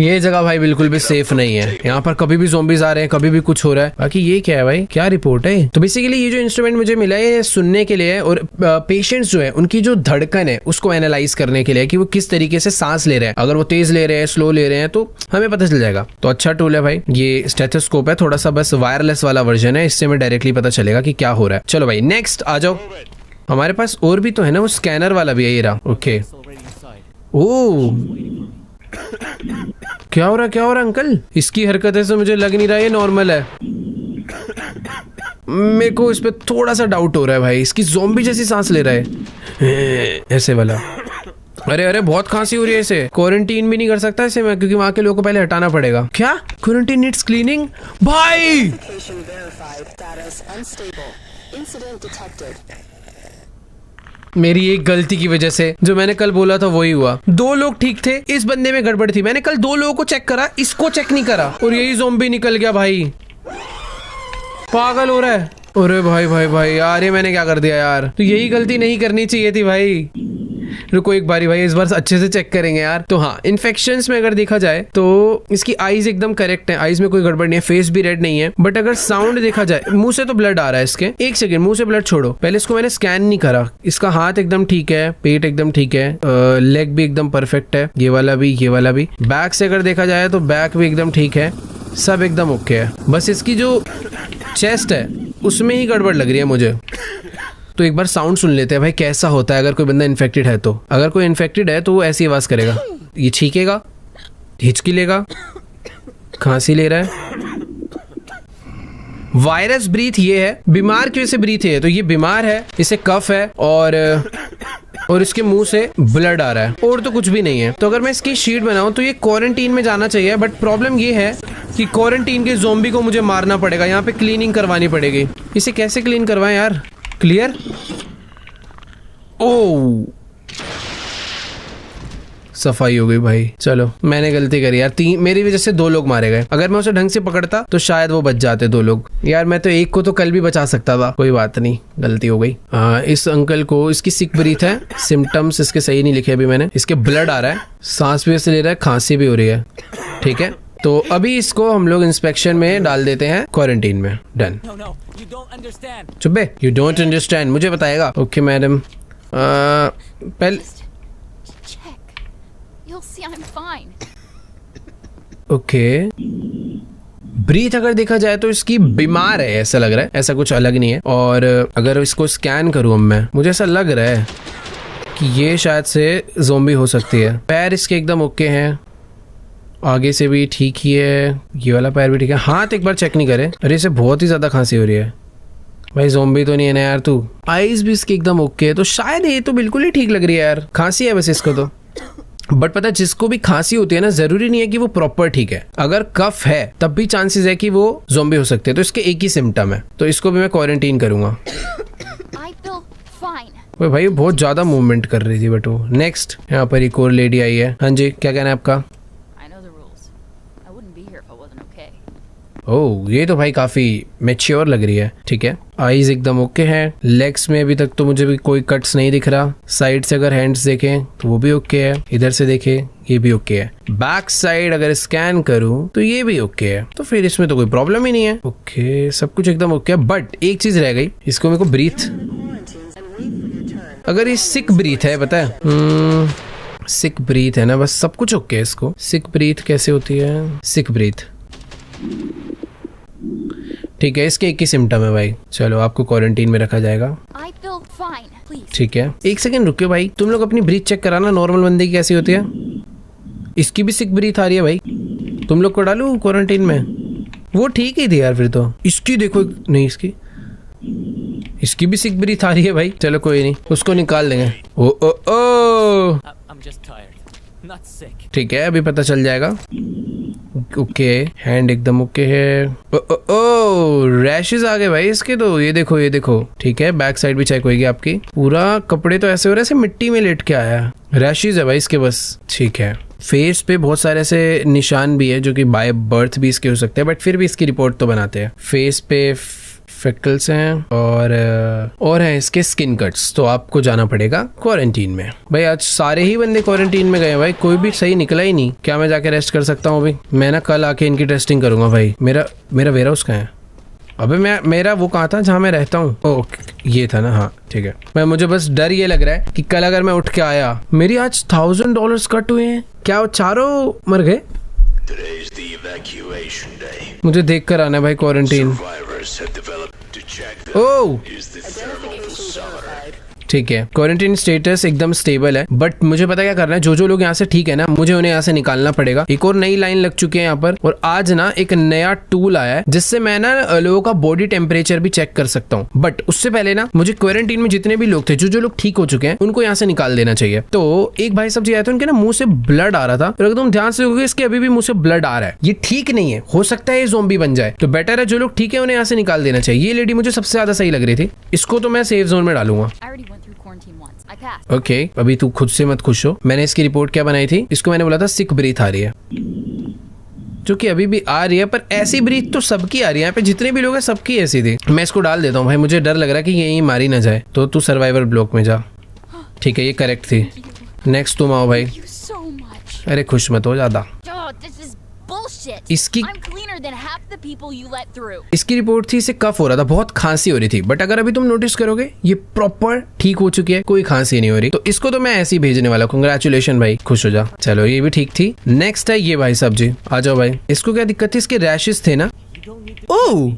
ये जगह भाई बिल्कुल भी सेफ नहीं है। यहाँ पर कभी भी ज़ॉम्बीज आ रहे हैं, कभी भी कुछ हो रहा है। बाकी ये क्या है भाई, क्या रिपोर्ट है? तो बेसिकली ये जो इंस्ट्रूमेंट मुझे मिला है सुनने के लिए, और पेशेंट्स जो है उनकी जो धड़कन है उसको एनालाइज करने के लिए कि वो किस तरीके से सांस ले रहे हैं। अगर वो तेज ले रहे हैं, स्लो ले रहे हैं, तो हमें पता चल जाएगा। तो अच्छा टूल है भाई। ये स्टेथोस्कोप है, थोड़ा सा बस वायरलेस वाला वर्जन है, इससे हमें डायरेक्टली पता चलेगा कि क्या हो रहा है। चलो भाई नेक्स्ट आ जाओ। हमारे पास और भी तो है ना, वो स्कैनर वाला भी है ये रहा। ओके, ओ क्या हो रहा है अंकल? इसकी हरकतें से मुझे लग नहीं रहा ये नॉर्मल है। मेरे को इस पे थोड़ा सा डाउट हो रहा है भाई, इसकी ज़ॉम्बी जैसी सांस ले रहा है ऐसे वाला। अरे बहुत खांसी हो रही है इसे। क्वारंटीन भी नहीं कर सकता इसे मैं, क्योंकि वहाँ के लोगों को पहले हटाना पड़ेगा। क्या क्वारंटीन नीड्स क्लीनिंग? भाई मेरी एक गलती की वजह से जो मैंने कल बोला था वही हुआ। 2 लोग ठीक थे, इस बंदे में गड़बड़ थी। मैंने कल 2 लोगों को चेक करा, इसको चेक नहीं करा, और यही ज़ॉम्बी निकल गया भाई। पागल हो रहा है। अरे भाई यार ये मैंने क्या कर दिया यार। तो यही गलती नहीं करनी चाहिए थी भाई। रुको एक बारी भाई, इस बार अच्छे से चेक करेंगे यार। तो हाँ, इन्फेक्शंस में अगर देखा जाए तो इसकी आईज एकदम करेक्ट है, आईज में कोई गड़बड़ नहीं है, फेस भी रेड नहीं है। बट अगर साउंड देखा जाए, मुंह से तो ब्लड आ रहा है इसके। एक सेकंड, मुंह से ब्लड छोड़ो, पहले इसको मैंने स्कैन नहीं करा। इसका हाथ एकदम ठीक है, पेट एकदम ठीक है, लेग भी एकदम परफेक्ट है, ये वाला भी। बैक से अगर देखा जाए तो बैक भी एकदम ठीक है, सब एकदम ओके है। बस इसकी जो चेस्ट है उसमें ही गड़बड़ लग रही है मुझे। तो एक बार साउंड सुन लेते हैं भाई, कैसा होता है अगर कोई बंदा इन्फेक्टेड है तो। अगर कोई इन्फेक्टेड है तो वो ऐसी आवाज करेगा। ये छींकेगा, हिचकी लेगा, खांसी ले रहा है। वायरस ब्रीथ ये है, बीमार की वजह से ब्रीथ है, तो ये बीमार है, इसे कफ है और इसके मुंह से ब्लड आ रहा है, और तो कुछ भी नहीं है। तो अगर मैं इसकी शीट बनाऊं तो ये क्वारंटीन में जाना चाहिए, बट प्रॉब्लम ये है कि क्वारंटीन के ज़ॉम्बी को मुझे मारना पड़ेगा, यहाँ पे क्लीनिंग करवानी पड़ेगी। इसे कैसे क्लीन करवाएं यार? क्लियर? ओह, सफाई हो गई भाई। चलो, मैंने गलती करी यार, मेरी वजह से 2 लोग मारे गए। अगर मैं उसे ढंग से पकड़ता तो शायद वो बच जाते 2 लोग। यार मैं तो एक को तो कल भी बचा सकता था, कोई बात नहीं, गलती हो गई। इस अंकल को, इसकी सिक ब्रीथ है, सिम्टम्स इसके सही नहीं लिखे अभी मैंने। इसके ब्लड आ रहा है, सांस भी ऐसे ले रहा है, खांसी भी हो रही है। ठीक है, तो अभी इसको हम लोग इंस्पेक्शन में डाल देते हैं, क्वारंटीन में। डन। चुप्पे, यू डोंट अंडरस्टैंड, मुझे बताएगा। ओके मैडम, पहले ओके, ब्रीथ अगर देखा जाए तो इसकी बीमार है ऐसा लग रहा है, ऐसा कुछ अलग नहीं है। और अगर इसको स्कैन करूं अब मैं, मुझे ऐसा लग रहा है कि ये शायद से ज़ॉम्बी हो सकती है। पैर इसके एकदम ओके हैं, आगे से भी ठीक ही है, ये वाला पैर भी ठीक है। हाथ एक बार चेक नहीं करे। अरे इसे बहुत ही ज्यादा खांसी हो रही है भाई, ज़ॉम्बी तो नहीं है ना यार तू। आईज भी इसकी एकदम ओके है, तो शायद ये तो बिल्कुल ही ठीक लग रही है यार। खांसी है बस इसको तो, बट पता है जिसको भी खांसी होती है ना, जरूरी नहीं है कि वो प्रॉपर ठीक है। अगर कफ है तब भी चांसेस है कि वो ज़ॉम्बी हो सकते हैं। तो इसके एक ही सिम्टम है, तो इसको भी मैं क्वारंटीन करूंगा। भाई बहुत ज्यादा मूवमेंट कर रही थी बट वो। नेक्स्ट, यहाँ पर एक और लेडी आई है। हाँ जी, क्या कहना है आपका? ओह, ये तो भाई काफी मैच्योर लग रही है। ठीक है, आईज एकदम ओके हैं, लेग्स में अभी तक तो मुझे भी कोई कट्स नहीं दिख रहा। साइड से अगर हैंड्स देखें तो वो भी ओके है, इधर से देखें ये भी ओके है। बैक साइड अगर स्कैन करूं तो ये भी ओके है, तो फिर इसमें तो कोई प्रॉब्लम ही नहीं है। ओके, सब कुछ एकदम ओके है, बट एक चीज रह गई, इसको मेरे को ब्रीथ, अगर ये सिक ब्रीथ है, पता है सिक ब्रीथ है ना, बस सब कुछ ओके है इसको। सिक ब्रीथ कैसे होती है? सिक ब्रीथ, ठीक है, इसके एक ही सिम्टम है भाई। चलो, आपको क्वारंटीन में रखा जाएगा। ठीक है, एक सेकंड रुकियो भाई, तुम लोग अपनी ब्रीथ चेक कराना, नॉर्मल बंदे की कैसी होती है। इसकी भी सिक ब्रीथ आ रही है भाई, तुम लोग को डालूं क्वारंटीन में? वो ठीक ही थी यार फिर तो। इसकी देखो, नहीं इसकी भी सिक ब्रीथ आ रही है भाई। चलो कोई नहीं, उसको निकाल देंगे। ओ ओ ओ, ठीक है, अभी पता चल जाएगा। ओके, हैंड एकदम ओके है। ओ ओ ओ, रैशेस आ गए भाई इसके तो, ये देखो। ठीक है, बैक साइड भी चेक होगी आपकी। पूरा कपड़े तो ऐसे हो रहे हैं मिट्टी में लेट के आया। रैशेस है भाई इसके बस। ठीक है, फेस पे बहुत सारे ऐसे निशान भी है जो कि बाय बर्थ भी इसके हो सकते हैं, बट फिर भी इसकी रिपोर्ट तो बनाते हैं। फेस पे फ्रिकल्स हैं और हैं इसके स्किन कट्स, तो आपको जाना पड़ेगा क्वारंटीन में। भाई आज सारे ही बंदे क्वारंटीन में गए भाई, कोई भी सही निकला ही नहीं। क्या मैं जाके रेस्ट कर सकता हूँ अभी? मैं ना कल आके इनकी टेस्टिंग करूंगा भाई। मेरा वेयर हाउस कहाँ है? अबे मेरा वो कहाँ था जहाँ मैं रहता हूँ? ओके, ये था ना, हाँ ठीक है। मैं मुझे बस डर ये लग रहा है कि कल अगर मैं उठ के आया, मेरी आज $1000 कट हुए हैं। क्या वो चारों मर गए? मुझे देख कर आना है भाई क्वारंटीन। ओह ठीक है, क्वारंटीन स्टेटस एकदम स्टेबल है, बट मुझे पता क्या करना है। जो लोग यहाँ से ठीक है ना, मुझे उन्हें यहाँ से निकालना पड़ेगा। एक और नई लाइन लग चुकी है यहाँ पर, और आज ना एक नया टूल आया है जिससे मैं ना लोगों का बॉडी टेम्परेचर भी चेक कर सकता हूँ। बट उससे पहले ना मुझे क्वारंटीन में जितने भी लोग थे, जो लोग ठीक हो चुके हैं, उनको यहाँ से निकाल देना चाहिए। तो एक भाई साहब जी आए थे, उनके ना मुंह से ब्लड आ रहा था, और अगर तुम ध्यान से देखोगे इसके अभी भी मुंह से ब्लड आ रहा है। ये ठीक नहीं है, हो सकता है ये ज़ॉम्बी बन जाए। तो बेटर है जो लोग ठीक है उन्हें यहाँ से निकाल देना चाहिए। ये लेडी मुझे सबसे ज्यादा सही लग रही थी, इसको तो मैं सेफ जोन में डालूंगा। ओके, अभी तू खुद से मत खुश हो। मैंने इसकी रिपोर्ट क्या बनाई थी, इसको मैंने बोला था सिक ब्रीथ आ रही है, जो कि अभी भी आ रही है, पर ऐसी ब्रीथ तो सबकी आ रही है। यहाँ पे जितने भी लोग हैं सबकी ऐसी थी। मैं इसको डाल देता हूँ भाई, मुझे डर लग रहा है कि यही मारी ना जाए। तो तू सर्वाइवर ब्लॉक में जा। ठीक है, ये करेक्ट थी। नेक्स्ट तुम आओ भाई। अरे खुश मत हो ज्यादा। इसकी रिपोर्ट थी, इसे कफ हो रहा था, बहुत खांसी हो रही थी, बट अगर अभी तुम नोटिस करोगे ये प्रॉपर ठीक हो चुकी है, कोई खांसी नहीं हो रही। तो इसको तो मैं ऐसे ही भेजने वाला। कांग्रेचुलेशन भाई, खुश हो जा। चलो ये भी ठीक थी। नेक्स्ट है ये भाई साहब जी, आ जाओ भाई। इसको क्या दिक्कत थी? इसके रैशेस थे ना। ओह,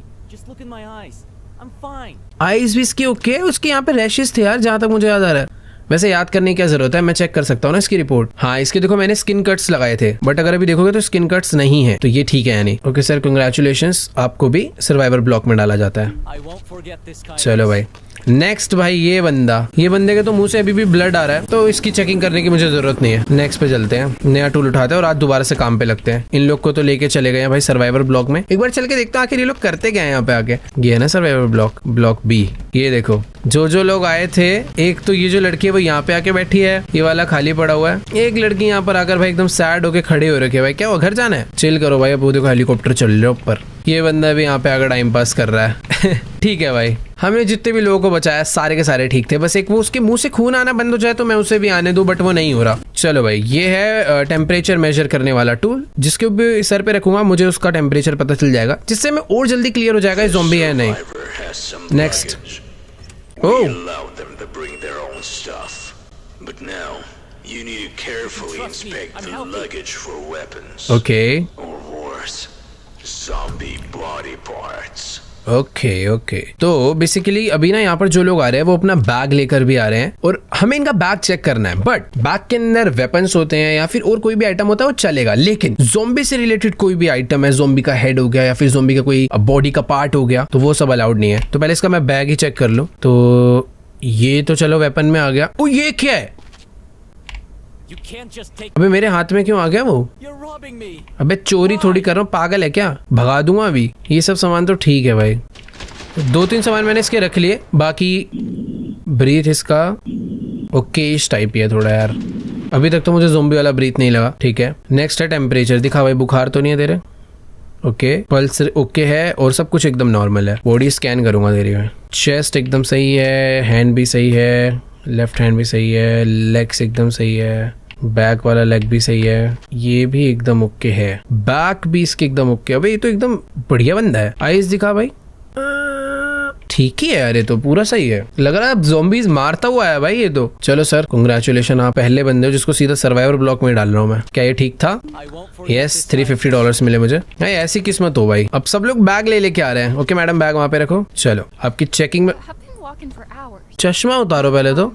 आईज भी इसकी ओके है, उसके यहाँ पे रैशेस थे यार, जहां तक मुझे याद आ रहा है। वैसे याद करने की क्या जरूरत है, मैं चेक कर सकता हूँ ना इसकी रिपोर्ट। हाँ, इसके देखो मैंने स्किन कट्स लगाए थे, बट अगर अभी देखोगे तो स्किन कट्स नहीं है, तो ये ठीक है यानी। ओके सर, कंग्रेचुलेशंस, आपको भी सर्वाइवर ब्लॉक में डाला जाता है। चलो भाई नेक्स्ट। भाई ये बंदे के तो मुंह से अभी भी ब्लड आ रहा है, तो इसकी चेकिंग करने की मुझे जरूरत नहीं है। नेक्स्ट पे चलते हैं, नया टूल उठाते हैं और आज दोबारा से काम पे लगते हैं। इन लोग को तो लेके चले गए हैं भाई सर्वाइवर ब्लॉक में। एक बार चल के देखता हूँ आखिर ये लोग करते क्या है यहाँ पे आके। ये है ना सर्वाइवर ब्लॉक, ब्लॉक बी। ये देखो जो लोग आए थे, एक तो ये जो लड़की है वो यहाँ पे आके बैठी है, ये वाला खाली पड़ा हुआ है। एक लड़की यहाँ पर आकर भाई एकदम सैड होके खड़े हो रखे है। भाई क्या वो घर जाना है, चिल करो भाई। अब वो देखो हेलीकॉप्टर चल रहा है ऊपर। ये बंदा भी यहाँ पे आकर टाइम पास कर रहा है। ठीक है भाई, हमने जितने भी लोगों को बचाया सारे के सारे ठीक थे, बस एक वो उसके मुंह से खून आना बंद हो जाए तो मैं उसे भी आने दूं, बट वो नहीं हो रहा। चलो भाई, ये है टेम्परेचर मेजर करने वाला टूल, जिसके भी सर पे रखूंगा मुझे उसका टेम्परेचर पता चल जाएगा, जिससे मैं और जल्दी क्लियर हो जाएगा ज़ॉम्बी है नहीं। नेक्स्ट। Oh okay okay. तो बेसिकली अभी ना यहाँ पर जो लोग आ रहे हैं वो अपना बैग लेकर भी आ रहे हैं और हमें इनका बैग चेक करना है। बट बैग के अंदर वेपन्स होते हैं या फिर और कोई भी आइटम होता है वो चलेगा, लेकिन ज़ॉम्बी से रिलेटेड कोई भी आइटम है, ज़ॉम्बी का हेड हो गया या फिर ज़ॉम्बी का कोई बॉडी का पार्ट हो गया, तो वो सब अलाउड नहीं है। तो पहले इसका मैं बैग ही चेक कर लूँ। तो ये तो चलो वेपन में आ गया। ओ ये क्या है, अबे मेरे हाथ में क्यों आ गया वो? अबे चोरी थोड़ी कर रहा हूँ, पागल है क्या, भगा दूंगा अभी। ये सब सामान तो ठीक है भाई, 2-3 सामान मैंने इसके रख लिए, बाकी ब्रीथ इसका ओके इस टाइप ही है थोड़ा यार। अभी तक तो मुझे ज़ॉम्बी वाला ब्रीथ नहीं लगा। ठीक है, नेक्स्ट है टेम्परेचर। दिखा भाई, बुखार तो नहीं है तेरे? ओके, पल्स ओके है और सब कुछ एकदम नॉर्मल है। बॉडी स्कैन करूंगा तेरी में। चेस्ट एकदम सही है, हैंड भी सही है, लेफ्ट हैंड भी सही है, लेग्स एकदम सही है, बैक वाला लेग भी सही है, ये भी एकदम ओके है, बैक भी इसके एकदम ओके। अबे ये तो एकदम बढ़िया बंदा है। आइज दिखा भाई, ठीक ही है यार, ये तो पूरा सही है। लग रहा है ज़ॉम्बीज मारता हुआ है भाई ये तो। चलो सर कांग्रेचुलेशन, आप पहले बंदे हो जिसको सीधा सर्वाइवर ब्लॉक में डाल रहा हूँ मैं। क्या ये ठीक था? यस, $350 मिले मुझे। नहीं ऐसी किस्मत हो भाई। अब सब लोग बैग ले लेके आ रहे हैं। ओके मैडम, बैग वहाँ पे रखो। चलो आपकी चेकिंग में चश्मा उतारो पहले तो,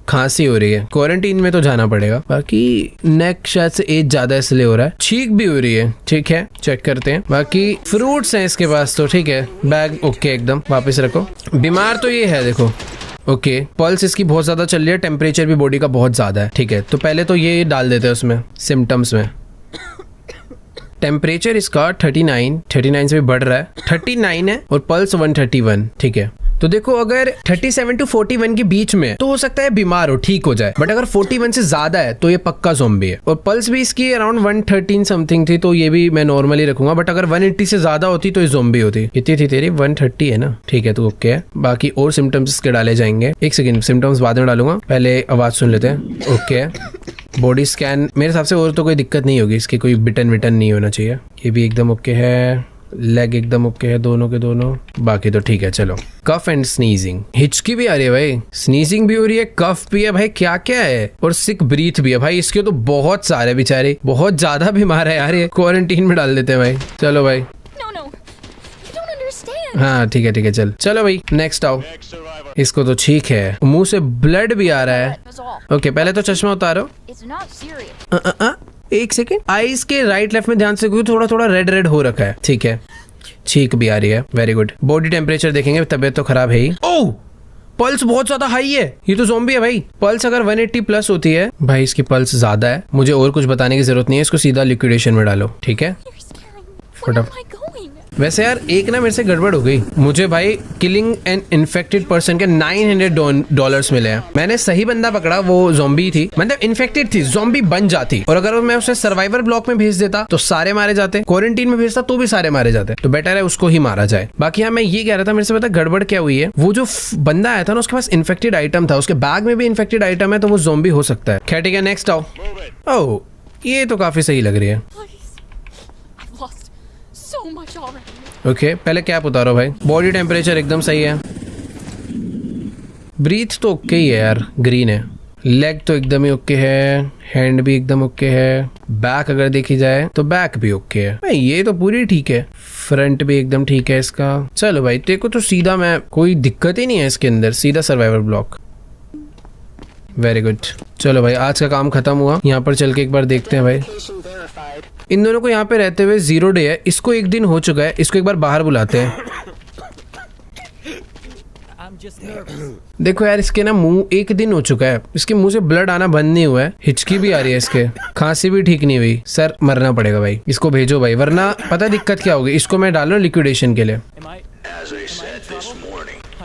खांसी हो रही है, क्वारंटीन में तो जाना पड़ेगा। बाकी नेक शायद से एज ज्यादा इसलिए हो रहा है, छींक भी हो रही है। ठीक है, चेक करते हैं। बाकी फ्रूट्स हैं इसके पास तो ठीक है। बैग ओके एकदम, वापस रखो। बीमार तो ये है देखो। ओके, पल्स इसकी बहुत ज्यादा चल रही है, टेम्परेचर भी बॉडी का बहुत ज्यादा है। ठीक है, तो पहले तो ये डाल देते हैं उसमें सिम्टम्स में। टेम्परेचर इसका 39 से भी बढ़ रहा है, 39 है और पल्स 131। ठीक है, तो देखो अगर 37 to 41 के बीच में तो हो सकता है बीमार हो, ठीक हो जाए, बट अगर 41 से ज्यादा है तो ये पक्का ज़ॉम्बी है। और पल्स भी इसकी अराउंड 113 समथिंग थी, तो ये भी मैं नॉर्मली रखूंगा। बट अगर 180 से ज्यादा होती तो ये ज़ॉम्बी होती। कितनी थी तेरी? 130 है ना? ठीक है, तो ओके है। बाकी और सिम्टम्स इसके डाले जाएंगे। एक सेकंड, सिम्टम्स बाद में डालूंगा, पहले आवाज सुन लेते हैं। ओके, बॉडी स्कैन मेरे हिसाब से और तो कोई दिक्कत नहीं होगी इसकी, कोई बिटन विटन नहीं होना चाहिए। ये भी एकदम ओके है, लेग एकदम ओके है दोनों के दोनों, बाकी तो ठीक है। चलो, कफ एंड स्नीजिंग, हिचकी भी आ रही है भाई, स्नीजिंग भी हो रही है, कफ भी है भाई, क्या क्या है, और सिक ब्रीथ भी है भाई। इसके तो बहुत सारे, बेचारे बहुत ज्यादा बीमार है यार, ये क्वारंटीन में डाल देते हैं भाई। चलो भाई, हाँ ठीक है चल। चलो भाई नेक्स्ट आओ। इसको तो ठीक है, मुंह से ब्लड भी आ रहा है। ओके, पहले तो चश्मा उतारो। एक सेकेंड, आईज के राइट लेफ्ट में ध्यान से, क्योंकि थोड़ा थोड़ा रेड हो रखा है। ठीक है, छींक भी आ रही है, वेरी गुड। बॉडी टेम्परेचर देखेंगे, तबीयत तो खराब है ही। ओह, पल्स बहुत ज्यादा हाई है, ये तो ज़ॉम्बी है भाई। पल्स अगर 180 प्लस होती है भाई, इसकी पल्स ज्यादा है। मुझे और कुछ बताने की जरूरत नहीं है, इसको सीधा लिक्विडेशन में डालो। ठीक है, फटाफट। वैसे यार एक ना मेरे से गड़बड़ हो गई, मुझे भाई किलिंग एन इन्फेक्टेड पर्सन के $900 मिले हैं। मैंने सही बंदा पकड़ा, वो ज़ॉम्बी थी, मतलब इन्फेक्टेड थी, ज़ॉम्बी बन जाती। और अगर मैं उसे सर्वाइवर ब्लॉक में भेज देता तो सारे मारे जाते, क्वारंटीन में भेजता तो भी सारे मारे जाते। तो बेटर है उसको ही मारा जाए। बाकी हाँ, मैं ये कह रहा था, मेरे से पता गड़बड़ क्या हुई है, वो जो बंदा आया था ना, उसके पास इन्फेक्टेड आइटम था, उसके बैग में भी इन्फेक्टेड आइटम है, तो वो ज़ॉम्बी हो सकता है। खैर ठीक है, नेक्स्ट आओ। ओह, ये तो काफी सही लग रही है। ओके, पहले कैप उतारो भाई। बॉडी टेम्परेचर एकदम सही है, ब्रीथ तो ओके ही है यार, ग्रीन है, लेग तो एकदम ही ओके है, हैंड भी एकदम ओके है, बैक अगर देखी जाए तो बैक भी ओके है भाई, ये तो पूरी ठीक है, फ्रंट भी एकदम ठीक है इसका। चलो भाई, तेरे को तो सीधा, मैं कोई दिक्कत ही नहीं है इसके अंदर, सीधा सर्वाइवर ब्लॉक। Very good. चलो भाई आज का काम खत्म हुआ। यहाँ पर चल के एक बार देखते हैं भाई। इन दोनों को यहाँ पे रहते हुए 0 डे है, इसको 1 दिन हो चुका है, इसको एक बार बाहर बुलाते हैं। देखो यार इसके ना मुंह 1 दिन हो चुका है, इसके मुंह से ब्लड आना बंद नहीं हुआ है, हिचकी भी आ रही है इसके, खांसी भी ठीक नहीं हुई। सर मरना पड़ेगा भाई, इसको भेजो भाई, वरना पता दिक्कत क्या होगी। इसको मैं डाल रहा हूँ लिक्विडेशन के लिए।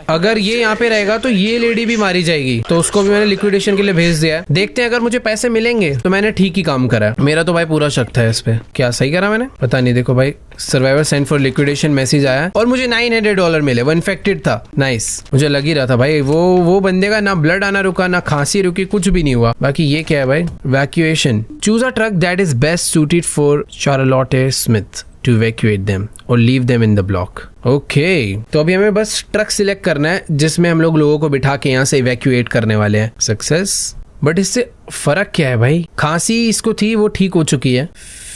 अगर ये यहाँ पे रहेगा तो ये लेडी भी मारी जाएगी, तो उसको भी मैंने लिक्विडेशन के लिए भेज दिया है। देखते हैं अगर मुझे पैसे मिलेंगे तो मैंने ठीक ही काम करा। मेरा तो भाई पूरा शक था इस पे। क्या सही करा मैंने? पता नहीं। देखो भाई survivor send for liquidation message आया और मुझे $900 मिले। वो इन्फेक्टेड था। नाइस। मुझे लग ही रहा था भाई वो बंदे का ना ब्लड आना रुका, ना खांसी रुकी, कुछ भी नहीं हुआ। बाकी ये क्या है भाई? Evacuation. Choose a truck that is best suited for Charlotte Smith to evacuate them or leave them in the block. Okay, तो अभी हमें बस ट्रक सिलेक्ट करना है जिसमें हम लोगों को बिठा के यहाँ से इवैक्यूएट करने वाले हैं। सक्सेस। बट इससे फर्क क्या है भाई? खांसी इसको थी, वो ठीक हो चुकी है।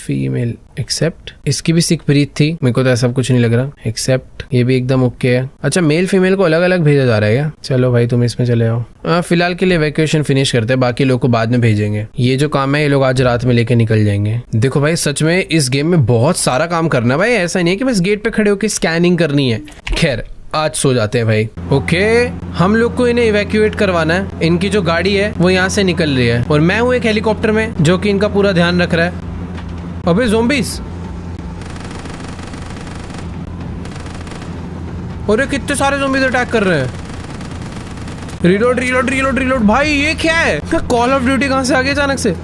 फीमेल एक्सेप्ट, इसकी भी सिक ब्रीथ थी, मेरे को तो ऐसा कुछ नहीं लग रहा। एक्सेप्ट, ये भी एकदम ओके है। अच्छा मेल फीमेल को अलग अलग भेजा जा रहा है क्या? चलो भाई तुम इसमें चले आओ। फिलहाल के लिए इवैक्यूएशन फिनिश करते हैं, बाकी लोग को बाद में भेजेंगे। ये जो काम है ये लोग आज रात में लेके निकल जाएंगे। देखो भाई सच में इस गेम में बहुत सारा काम करना है भाई, ऐसा नहीं है कि बस गेट पे खड़े होकर स्कैनिंग करनी है। खैर आज सो जाते हैं भाई। ओके हम लोग को इन्हें इवैक्यूएट करवाना है। इनकी जो गाड़ी है वो यहाँ से निकल रही है और मैं हूँ एक हेलीकॉप्टर में जो कि इनका पूरा ध्यान रख रहा है। अबे ज़ॉम्बीज़, अरे कितने सारे ज़ॉम्बीज़ अटैक कर रहे हैं। Reload reload reload reload. भाई ये क्या है? कॉल ऑफ ड्यूटी कहां से आ गया अचानक से?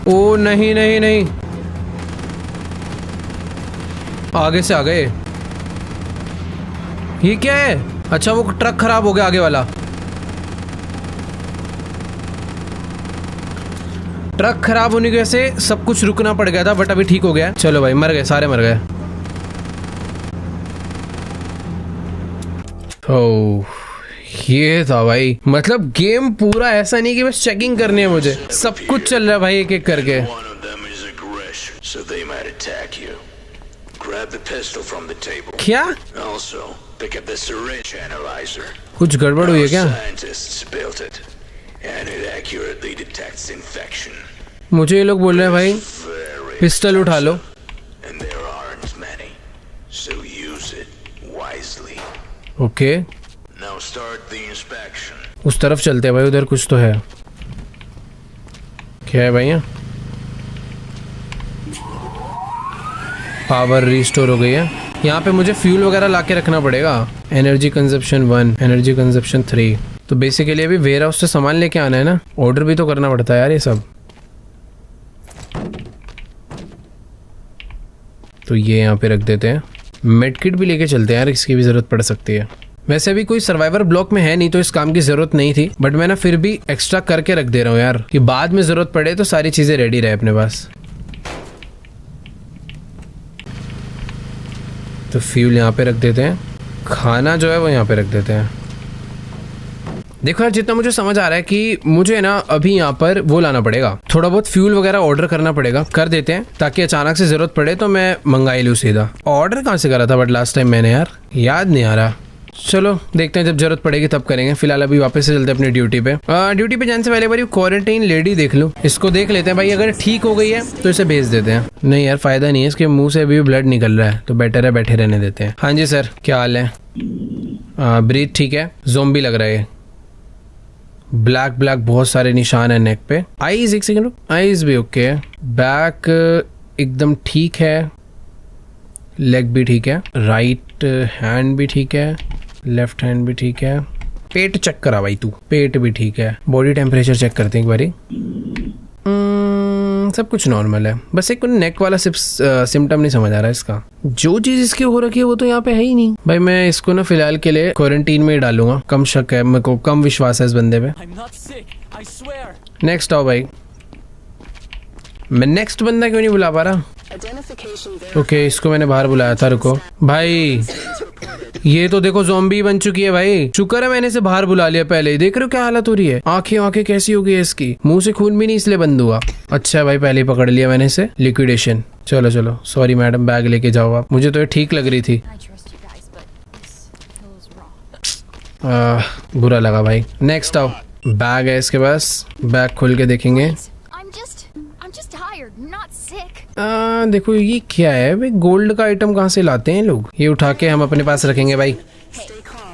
ओ नहीं नहीं नहीं, आगे से आ गए। ये क्या है? अच्छा वो ट्रक खराब हो गया आगे वाला। ट्रक खराब होने की वजह से सब कुछ रुकना पड़ गया था, बट अभी ठीक हो गया। चलो भाई मर गए, सारे मर गए। ओह ये था भाई, मतलब गेम पूरा ऐसा नहीं कि बस चेकिंग करनी है मुझे, सब कुछ चल रहा है भाई एक एक करके। क्या कुछ गड़बड़ हुई है क्या? मुझे ये लोग बोल रहे हैं भाई पिस्टल उठा लो। ओके उस तरफ चलते हैं भाई, उधर कुछ तो है। क्या है भैया? पावर रिस्टोर हो गई है। यहाँ पे मुझे फ्यूल वगैरह लाके रखना पड़ेगा। Energy consumption 1, energy consumption 3। तो बेसिकली अभी वेयर हाउस से सामान लेके आना है ना, ऑर्डर भी तो करना पड़ता है यार ये सब। तो ये यहाँ पे रख देते हैं। मेडकिट भी लेके चलते हैं यार, इसकी भी जरूरत पड़ सकती है। वैसे अभी कोई सर्वाइवर ब्लॉक में है नहीं तो इस काम की जरूरत नहीं थी, बट मैं ना फिर भी एक्स्ट्रा करके रख दे रहा हूँ यार, कि बाद में जरूरत पड़े तो सारी चीजें रेडी रहे अपने पास। तो फ्यूल यहाँ पे रख देते हैं, खाना जो है वो यहाँ पे रख देते हैं। देखो यार जितना मुझे समझ आ रहा है कि मुझे ना अभी यहाँ पर वो लाना पड़ेगा, थोड़ा बहुत फ्यूल वगैरह ऑर्डर करना पड़ेगा। कर देते हैं ताकि अचानक से जरूरत पड़े तो मैं मंगा ही लूँ सीधा। ऑर्डर कहाँ से करा था बट लास्ट टाइम मैंने, यार याद नहीं आ रहा। चलो देखते हैं, जब जरूरत पड़ेगी तब करेंगे। फिलहाल अभी वापस से चलते हैं अपनी ड्यूटी पे। ड्यूटी पे जाने से पहले बारी क्वारंटाइन लेडी देख लूँ, इसको देख लेते हैं भाई। अगर ठीक हो गई है तो इसे भेज देते हैं। नहीं यार फायदा नहीं है, इसके मुंह से अभी ब्लड निकल रहा है, तो बेटर है बैठे रहने देते हैं। हाँ जी सर क्या हाल है? ब्रीथ ठीक है। ज़ॉम्बी लग रहा है। ब्लैक ब्लैक बहुत सारे निशान है नेक पे। आईज एक सेकंड, आईज भी ओके है। बैक एकदम ठीक है, लेग भी ठीक है, राइट हैंड भी ठीक है, लेफ्ट हैंड भी ठीक है। पेट चेक करा भाई तू, पेट भी ठीक है। बॉडी टेम्परेचर चेक करते हैं एक बारी। सब कुछ नॉर्मल है, बस एक नेक वाला सिम्टम नहीं समझ आ रहा है इसका। जो चीज इसकी हो रखी है वो तो यहाँ पे है ही नहीं भाई। मैं इसको ना फिलहाल के लिए क्वारंटीन में ही डालूंगा, कम शक है मेरे को, कम विश्वास है इस बंदे पे। नेक्स्ट आओ भाई। मैं नेक्स्ट बंदा क्यों नहीं बुला पा रहा? ओके इसको मैंने बाहर बुलाया था, रुको भाई। ये तो देखो ज़ॉम्बी बन चुकी है भाई। शुक्र है मैंने इसे बाहर बुला लिया पहले ही। देख रहे हो क्या हालत हो रही है? आंखें कैसी हो गई है इसकी, मुंह से खून भी नहीं इसलिए बंद हुआ। अच्छा भाई पहले ही पकड़ लिया मैंने इसे। लिक्विडेशन। चलो चलो सॉरी मैडम, बैग लेके जाओ आप। मुझे तो ये ठीक लग रही थी। बुरा लगा भाई। नेक्स्ट आओ, बैग है इसके पास, बैग खोल के देखेंगे। I'm just tired, not sick. देखो ये क्या है भाई, गोल्ड का आइटम कहाँ से लाते हैं लोग। ये उठा के हम अपने पास रखेंगे भाई। Hey,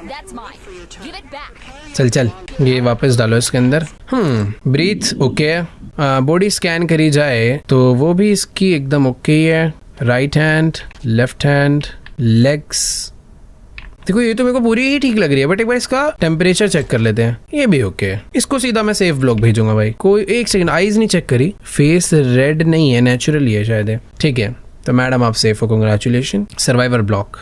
that's mine. Give it back. चल चल, ये वापस डालो इसके अंदर। Breathe okay. बॉडी स्कैन करी जाए तो वो भी इसकी एकदम ओके ही है। Right hand, left hand, legs, देखो ये तो मेरे को पूरी ही ठीक लग रही है, बट एक बार इसका टेम्परेचर चेक कर लेते हैं। ये भी ओके है। इसको सीधा मैं सेफ ब्लॉक भेजूंगा भाई। कोई एक सेकंड, आईज नहीं चेक करी, फेस रेड नहीं है, नेचुरली है शायद है। ठीक है, तो मैडम आप सेफ हो, कांग्रेचुलेशन। सर्वाइवर ब्लॉक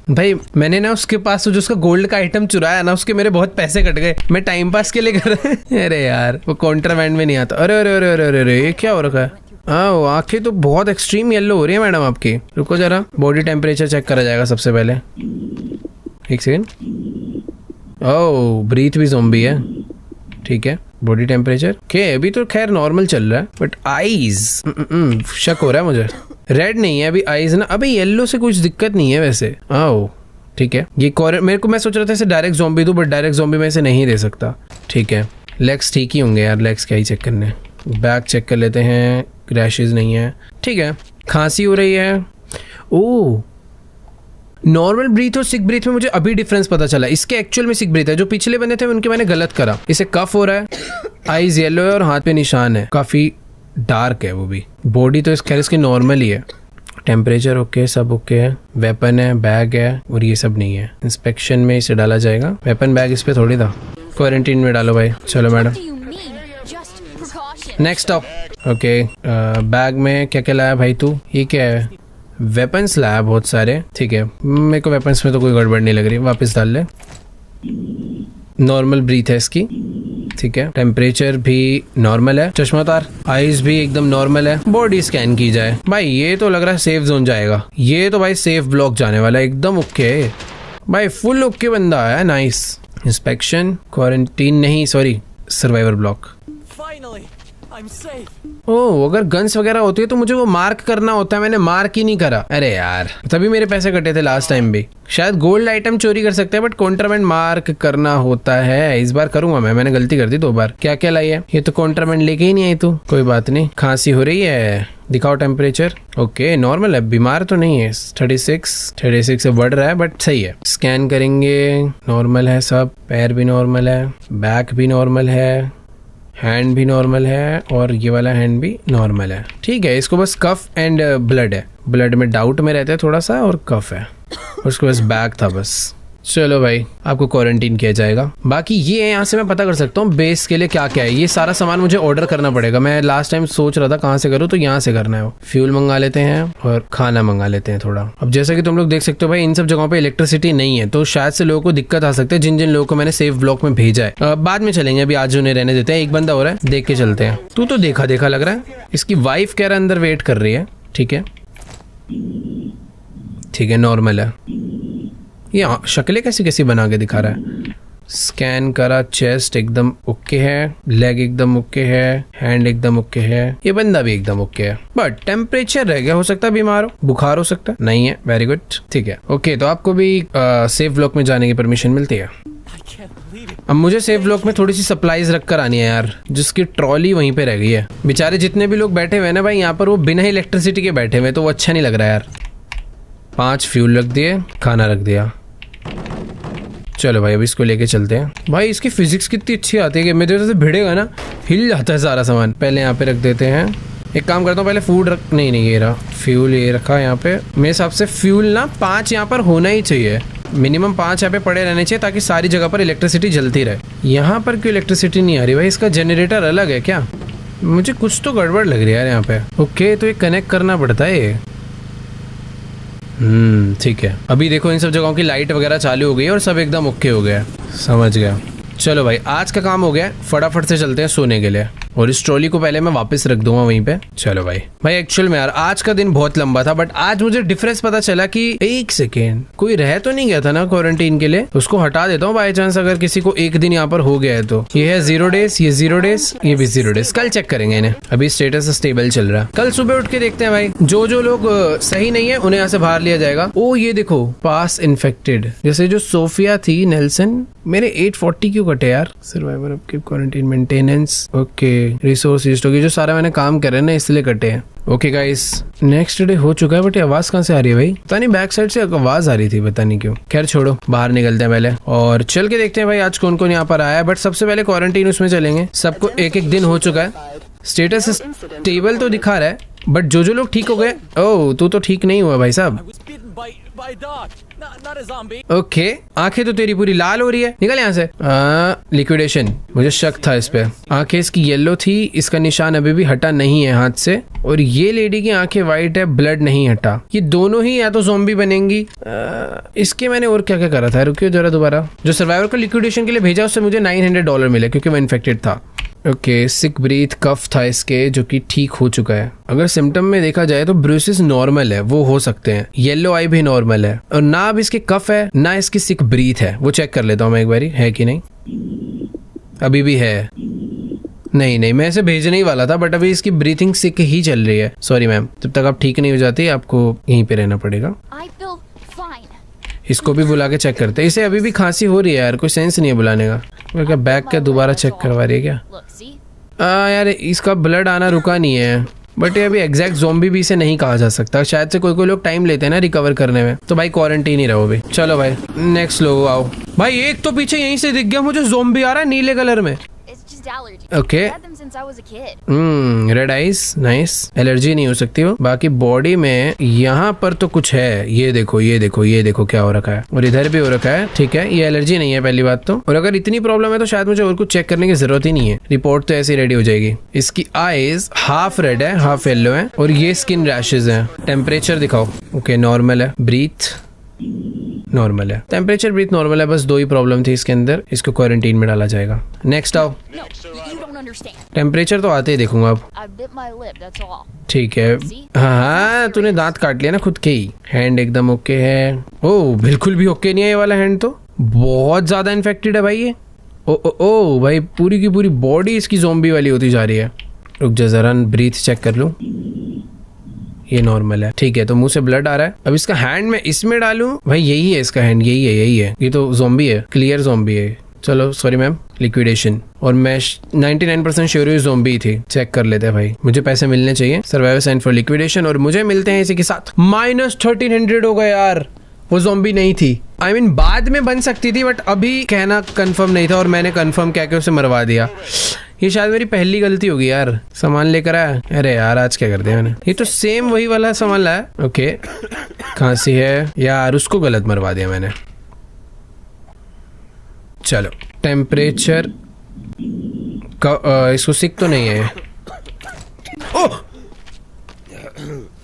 भाई, मैंने ना उसके पास जो उसका गोल्ड का आइटम चुराया ना, उसके मेरे बहुत पैसे कट गए। मैं टाइम पास के लिए कर रहा अरे यार, वो कॉन्ट्राबैंड में नहीं आता। अरे अरे अरे अरे अरे, ये क्या हो रखा है? हाँ, आंखें तो बहुत एक्सट्रीम येलो हो रही है मैडम आपकी। रुको जरा, बॉडी टेम्परेचर चेक करा जाएगा सबसे पहले। एक सेकेंड। ओह, ब्रीथ भी ज़ॉम्बी है। ठीक है, बॉडी टेम्परेचर के अभी तो खैर नॉर्मल चल रहा है, बट आईज शक हो रहा है मुझे। रेड नहीं है अभी आईज ना, अभी येलो से कुछ दिक्कत नहीं है वैसे। आओ ठीक है, ये मेरे को मैं सोच रहा था इसे डायरेक्ट ज़ॉम्बी दूं, बट डायरेक्ट ज़ॉम्बी में इसे नहीं दे सकता। ठीक है, लेग्स ठीक ही होंगे यार, लेग्स क्या ही चेक करने। बैक चेक कर लेते हैं, क्रैशेस नहीं है। ठीक है, खांसी हो रही है। ओह, नॉर्मल ब्रीथ और सिक ब्रीथ में मुझे अभी डिफरेंस पता चला। इसके एक्चुअल में सिक ब्रीथ है, जो पिछले बंदे थे उनके मैंने गलत करा। इसे कफ हो रहा है, आईज येलो है और हाथ पे निशान है, काफी डार्क है वो भी। बॉडी तो खैर इसकी नॉर्मल ही है। टेम्परेचर ओके, सब ओके है। वेपन है, बैग है, और ये सब नहीं है। इंस्पेक्शन में इसे डाला जाएगा। वेपन बैग इस पे थोड़ी था। क्वारंटीन में डालो भाई। चलो madam, next up. Okay, bag में क्या क्या लाया भाई तू? ये क्या है? वेपन्स लाया बहुत सारे। ठीक है, मेरे को वेपन्स में तो कोई गड़बड़ नहीं लग रही, वापस डाल ले। नॉर्मल ब्रीथ है इसकी। ठीक है, टेम्परेचर भी नॉर्मल है। चश्मा उतार, आईज भी एकदम नॉर्मल है। बॉडी स्कैन की जाए भाई, ये तो लग रहा है सेफ जोन जाएगा। ये तो भाई सेफ ब्लॉक जाने वाला है, एकदम ओके भाई, फुल ओके बंदा है। नाइस। इंस्पेक्शन, क्वारंटीन नहीं, सॉरी, सर्वाइवर ब्लॉक। ओह, अगर गन्स वगैरह होती है तो मुझे वो मार्क करना होता है, मैंने मार्क ही नहीं करा। अरे यार, तभी मेरे पैसे कटे थे लास्ट टाइम भी। शायद गोल्ड आइटम चोरी कर सकते हैं, बट कॉन्ट्राबैंड मार्क करना होता है। इस बार करूंगा मैंने गलती कर दी 2 बार। क्या क्या लाई है? ये तो कॉन्ट्राबैंड लेके ही नहीं आई तू। कोई बात नहीं। खांसी हो रही है, दिखाओ टेम्परेचर। ओके, नॉर्मल है, बीमार तो नहीं है। 36 से बढ़ रहा है, बट सही है। स्कैन करेंगे, नॉर्मल है सब। पैर भी नॉर्मल है, बैक भी नॉर्मल है, हैंड भी नॉर्मल है, और ये वाला हैंड भी नॉर्मल है। ठीक है, इसको बस कफ एंड ब्लड है। ब्लड में डाउट में रहता है थोड़ा सा, और कफ है, और उसको बस बैग था बस। चलो भाई, आपको क्वारंटीन किया जाएगा। बाकी ये है, यहाँ से मैं पता कर सकता हूँ बेस के लिए क्या क्या है। ये सारा सामान मुझे ऑर्डर करना पड़ेगा। मैं लास्ट टाइम सोच रहा था कहाँ से करूँ, तो यहाँ से करना है। वो फ्यूल मंगा लेते हैं और खाना मंगा लेते हैं थोड़ा। अब जैसा कि तुम लोग देख सकते हो भाई, इन सब जगहों पे इलेक्ट्रिसिटी नहीं है, तो शायद से लोगों को दिक्कत आ सकती है। जिन जिन लोगों को मैंने सेफ ब्लॉक में भेजा है, बाद में चलेंगे, अभी आज उन्हें रहने देते हैं। एक बंदा हो रहा है, देख के चलते हैं। तू तो देखा देखा लग रहा है। इसकी वाइफ कह रहा है अंदर वेट कर रही है। ठीक है, ठीक है, नॉर्मल है। ये शक्लें कैसी कैसी बना के दिखा रहा है। स्कैन करा, चेस्ट एकदम ओके है, लेग एकदम ओके है, हैंड एकदम ओके है, ये बंदा भी एकदम ओके है। बट टेम्परेचर रह गया, हो सकता है बीमार हो, बुखार हो सकता है। नहीं है, वेरी गुड। ठीक है, ओके, तो आपको भी सेफ ब्लॉक में जाने की परमिशन मिलती है। अब मुझे सेफ ब्लॉक में थोड़ी सी सप्लाईज रख कर आनी है यार, जिसकी ट्रॉली वहीं पे रह गई है। बेचारे जितने भी लोग बैठे हुए ना भाई यहाँ पर, वो बिना इलेक्ट्रिसिटी के बैठे हुए, तो वो अच्छा नहीं लग रहा यार। 5 फ्यूल रख दिए, खाना रख दिया। चलो भाई, अब इसको लेके चलते हैं। भाई इसकी फिजिक्स कितनी अच्छी आती है कि मेरे जैसे भिड़ेगा ना, हिल जाता है सारा सामान। पहले यहाँ पे रख देते हैं। एक काम करता हूँ, पहले फूड रख, नहीं ये रहा फ्यूल, ये रखा यहाँ पे। मेरे हिसाब से फ्यूल ना 5 यहाँ पर होना ही चाहिए, मिनिमम 5 यहाँ पे पड़े रहने चाहिए, ताकि सारी जगह पर इलेक्ट्रिसिटी जलती रहे। यहाँ पर क्यों इलेक्ट्रिसिटी नहीं आ रही भाई? इसका जनरेटर अलग है क्या? मुझे कुछ तो गड़बड़ लग रही है यार यहाँ पे। ओके, तो ये कनेक्ट करना पड़ता है ये। ठीक है, अभी देखो इन सब जगहों की लाइट वगैरह चालू हो गई है और सब एकदम ओके हो गया। समझ गया। चलो भाई, आज का काम हो गया, फटाफट से चलते हैं सोने के लिए। और इस ट्रॉली को पहले मैं वापस रख दूंगा वहीं पे। चलो भाई एक्चुअल में यार आज का दिन बहुत लंबा था, बट आज मुझे डिफरेंस पता चला कि एक सेकेंड कोई रह तो नहीं गया था ना क्वारंटीन के लिए। उसको हटा देता हूँ बाई चांस अगर किसी को एक दिन यहाँ पर हो गया है तो। ये है 0 डेज, ये 0 डेज, ये भी 0 डेज। कल चेक करेंगे इन्हें, अभी स्टेटस स्टेबल चल रहा है। कल सुबह उठ के देखते हैं भाई, जो लोग सही नहीं है उन्हें यहाँ से बाहर लिया जाएगा। ओ ये देखो पास इन्फेक्टेड, जैसे जो सोफिया थी नेल्सन। मेरे 840 क्यों कटे यार? Survivor of quarantine maintenance, okay resource used होगी, जो सारा मैंने काम कर रहे हैं ना इसलिए कटे हैं। ओके गाइस नेक्स्ट डे हो चुका है, बट ये आवाज कहाँ से आ रही है भाई? पता नहीं, बैक साइड से आवाज आ रही थी, पता नहीं क्यों। खैर छोड़ो, बाहर निकलते हैं पहले और चल के देखते हैं भाई आज कौन कौन यहाँ पर आया है। बट सबसे पहले क्वारंटीन उसमें चलेंगे। सबको एक एक दिन हो चुका है। स्टेटस स्टेबल तो दिखा रहा है, बट जो लोग ठीक हो गए। ओह तू तो ठीक नहीं हुआ भाई साहब। ओके आंखें तो तेरी पूरी लाल हो रही है, निकल यहाँ से। लिक्विडेशन, मुझे शक था इस पे। आंखें इसकी येलो थी, इसका निशान अभी भी हटा नहीं है हाथ से। और ये लेडी की आंखें वाइट है, ब्लड नहीं हटा। ये दोनों ही या तो ज़ॉम्बी बनेंगी। इसके मैंने और क्या क्या करा था, रुकियो जरा दोबारा। जो सर्वाइवर को लिक्विडेशन के लिए भेजा उससे मुझे $900 मिले क्योंकि वो इन्फेक्टेड था। ओके सिक ब्रीथ कफ था इसके, जो कि ठीक हो चुका है। अगर सिम्टम में देखा जाए तो ब्रूसेस नॉर्मल है, वो हो सकते हैं। येलो आई भी नॉर्मल है, और ना अब इसके कफ है ना इसकी सिक ब्रीथ है। वो चेक कर लेता हूँ मैं एक बारी, है कि नहीं। अभी भी है, नहीं मैं इसे भेजने ही वाला था, बट अभी इसकी ब्रीथिंग सिक ही चल रही है। सॉरी मैम, जब तक आप ठीक नहीं हो जाती आपको यहीं पे रहना पड़ेगा। इसको भी बुला के चेक करते हैं। इसे अभी भी खांसी हो रही है यार, कोई सेंस नहीं है बुलाने का। वो क्या बैग का दोबारा चेक करवा रही है क्या? यार इसका ब्लड आना रुका नहीं है, बट ये अभी एग्जैक्ट ज़ॉम्बी भी इसे नहीं कहा जा सकता। शायद से कोई लोग टाइम लेते हैं ना रिकवर करने में। तो भाई क्वारंटीन ही रहो भाई। चलो भाई नेक्स्ट लोग आओ। भाई एक तो पीछे यहीं से दिख गया मुझे, ज़ॉम्बी आ रहा है नीले कलर में। Okay red eyes, nice. Allergy नहीं हो सकती वो। बाकी बॉडी में यहाँ पर तो कुछ है, ये देखो क्या हो रखा है, और इधर भी हो रखा है। ठीक है, ये एलर्जी नहीं है पहली बात तो। और अगर इतनी प्रॉब्लम है तो शायद मुझे और कुछ चेक करने की जरूरत ही नहीं है, रिपोर्ट तो ऐसे ही रेडी हो जाएगी। इसकी आईज हाफ रेड है हाफ येलो है, और ये स्किन रैशेज है। टेम्परेचर दिखाओ, ओके नॉर्मल है। ब्रीथ नॉर्मल है, टेम्परेचर ब्रीथ नॉर्मल है। बस दो ही प्रॉब्लम थी इसके अंदर, इसको क्वारंटीन में डाला जाएगा। नेक्स्ट आओ। टेम्परेचर तो आते ही देखूंगा अब। ठीक है, हाँ तूने दांत काट लिया ना खुद के ही। हैंड एकदम ओके है। ओह बिल्कुल भी ओके नहीं है ये वाला हैंड, तो बहुत ज्यादा इन्फेक्टेड है भाई ये। ओ भाई पूरी की पूरी बॉडी इसकी ज़ॉम्बी वाली होती जा रही है। रुक जा जरा ब्रीथ चेक कर लूं, ये नॉर्मल है। ठीक है, तो मुंह से ब्लड आ रहा है। अब इसका हैंड मैं इसमें डालूं, भाई यही है इसका हैंड, यही है। ये तो ज़ॉम्बी है, क्लियर ज़ॉम्बी है। चलो सॉरी मैम, लिक्विडेशन। और मैं 99% श्योर हूँ ज़ॉम्बी थी। चेक कर लेते हैं भाई, मुझे पैसे मिलने चाहिए। सर्वाइवर साइन फॉर लिक्विडेशन, और मुझे मिलते हैं इसी के साथ -1300 हो गए यार। वो ज़ॉम्बी नहीं थी, I mean, बाद में बन सकती थी, बट अभी कहना कंफर्म नहीं था और मैंने कंफर्म कह के उसे मरवा दिया। ये शायद मेरी पहली गलती होगी यार। सामान लेकर आया, अरे यार आज क्या कर दिया मैंने। ये तो सेम वही वाला सामान लाया। ओके खांसी है यार, उसको गलत मरवा दिया मैंने। चलो टेम्परेचर का इसको सिक तो नहीं है। ओह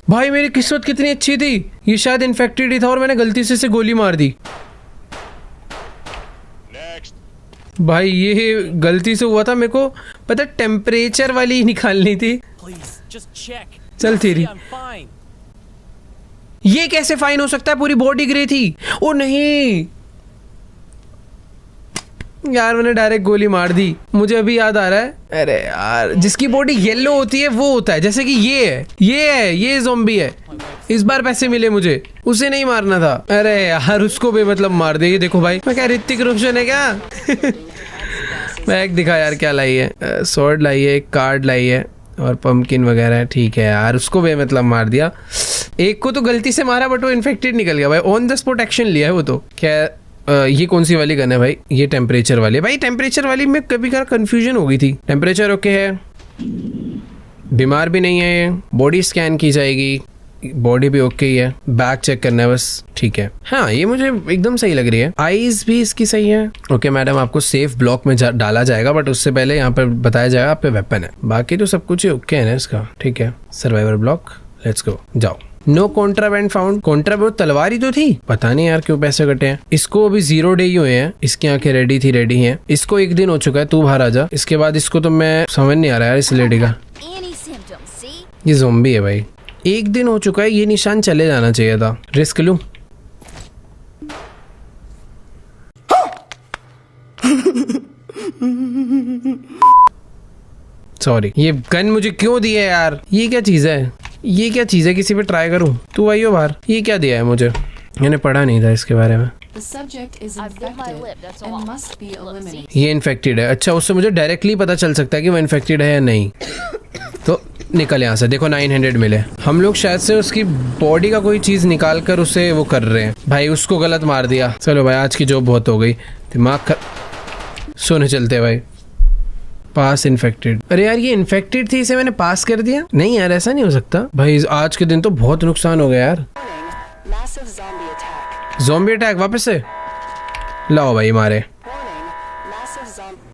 भाई मेरी किस्मत कितनी अच्छी थी, ये शायद इन्फेक्टेड ही था और मैंने गलती से इसे गोली मार दी। भाई ये गलती से हुआ था, मेरे को पता टेम्परेचर वाली ही निकालनी थी। चल तेरी, ये कैसे फाइन हो सकता है? पूरी बॉडी ग्रे थी। ओ नहीं यार, मैंने डायरेक्ट गोली मार दी। मुझे अभी याद आ रहा है, अरे यार जिसकी बॉडी येलो होती है वो होता है, जैसे कि ये ज़ॉम्बी है। इस बार पैसे मिले मुझे, उसे नहीं मारना था। अरे यार उसको भी मतलब मार दे। ये देखो भाई, मैं क्या ऋतिक रोशन है क्या? बैग दिखा यार क्या लाई है। स्वॉर्ड लाई है, कार्ड लाई है और पंपकिन वगैरह। ठीक है यार, उसको भी मतलब मार दिया। एक को तो गलती से मारा बट वो इन्फेक्टेड निकल गया भाई। ऑन द स्पॉट एक्शन लिया है वो तो। क्या ये कौन सी वाली गन है भाई? ये टेम्परेचर वाली है भाई। टेम्परेचर वाली में कभी कभी कंफ्यूजन हो गई थी। टेम्परेचर ओके है, बीमार भी नहीं है। बॉडी स्कैन की जाएगी, बॉडी भी ओके ही है। बैक चेक करना है बस। ठीक है, हाँ ये मुझे एकदम सही लग रही है। आईज भी इसकी सही है। ओके मैडम, आपको सेफ ब्लॉक में डाला जाएगा, बट उससे पहले यहाँ पर बताया जाएगा आप पे वेपन है। बाकी तो सब कुछ ओके है ना इसका। ठीक है, सर्वाइवर ब्लॉक, लेट्स गो, जाओ। No contraband found. कॉन्ट्राबैंड तलवार ही तो थी, पता नहीं यार क्यों पैसे कटे हैं। इसको अभी 0 डे ही हुए हैं, इसकी आंखें रेडी हैं। इसको 1 दिन हो चुका है, तू बाहर आ जा। इसके बाद इसको तो मैं समझ नहीं आ रहा यार इस लेडी का। Any symptoms, see? ये ज़ॉम्बी है भाई। 1 दिन हो चुका है, ये निशान चले जाना चाहिए था। रिस्क लूं? सॉरी, ये गन मुझे क्यों दी है यार? ये क्या चीज है? ये क्या चीज है? किसी पे ट्राई करूं? तू आइयो बाहर। ये क्या दिया है मुझे? मैंने पढ़ा नहीं था इसके बारे में। The subject is I bit my infected lip, that's all. and must be eliminated. ये इन्फेक्टेड है। अच्छा, उससे मुझे डायरेक्टली पता चल सकता है कि वो इन्फेक्टेड है या नहीं। तो निकल यहाँ से। देखो 900 मिले। हम लोग शायद से उसकी बॉडी का कोई चीज निकाल कर उसे वो कर रहे हैं। भाई उसको गलत मार दिया। चलो भाई, आज की जॉब बहुत हो गई। दिमाग सोने चलते भाई। पास इन्फेक्टेड। अरे यार, ये इन्फेक्टेड थी, इसे मैंने पास कर दिया। नहीं यार, ऐसा नहीं हो सकता भाई। आज के दिन तो बहुत नुकसान हो गया यार। Massive zombie attack. Zombie attack वापस से लाओ भाई मारे। Warning. Massive zombie.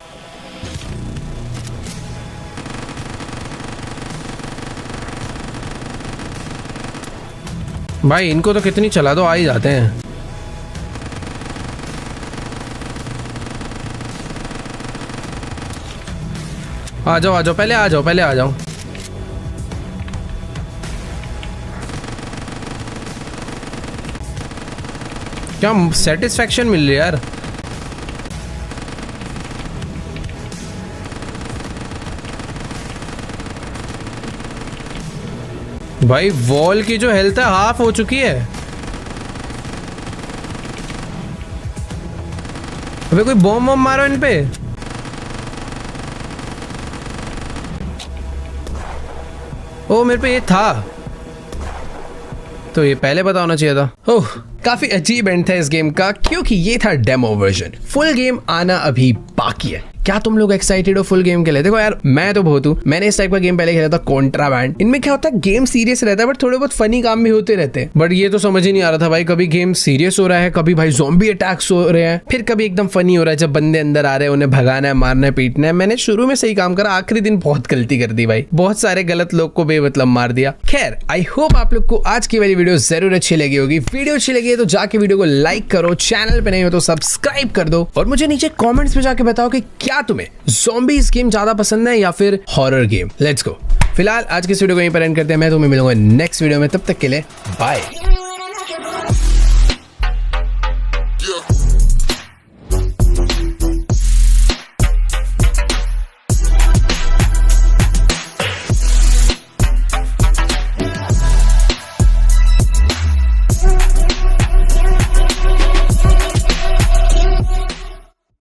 भाई इनको तो कितनी चला दो, आ ही जाते हैं। आ जाओ, पहले आ जाओ। क्या सेटिस्फैक्शन मिल रही है यार। भाई वॉल की जो हेल्थ है हाफ हो चुकी है। अबे कोई बॉम्ब मारो इन पे। ओ मेरे पे ये था, तो ये पहले पता होना चाहिए था। ओह, काफी अजीब एंड था इस गेम का, क्योंकि ये था डेमो वर्जन। फुल गेम आना अभी बाकी है। क्या तुम लोग एक्साइटेड हो फुल गेम के लिए? देखो यार, मैं तो बहुत हूँ। मैंने इस टाइप का गेम पहले खेला था, कॉन्ट्राबैंड। इनमें क्या होता है, गेम सीरियस रहता है बट थोड़े बहुत फनी काम भी होते रहते हैं। बट ये तो समझ ही नहीं आ रहा था भाई, कभी गेम सीरियस हो रहा है, कभी भाई ज़ॉम्बी अटैक्स हो रहे हैं, फिर कभी एकदम फनी हो रहा है जब बंदे अंदर आ रहे हैं, उन्हें भगाना है, मारना है, पीटना है। मैंने शुरू में सही काम करा, आखिरी दिन बहुत गलती कर दी भाई। बहुत सारे गलत लोग को बेमतलब मार दिया। खैर, आई होप आप लोग को आज की वाली वीडियो जरूर अच्छी लगी होगी। वीडियो अच्छी लगी है तो जाके वीडियो को लाइक करो, चैनल पे नहीं हो तो सब्सक्राइब कर दो, और मुझे नीचे कमेंट्स में जाके बताओ कि क्या तुम्हें ज़ॉम्बीज़ गेम ज्यादा पसंद है या फिर हॉरर गेम। Let's go. फिलहाल आज के इस वीडियो को यहीं पर एंड करते हैं। मैं तुम्हें मिलूंगा नेक्स्ट वीडियो में, तब तक के लिए बाय।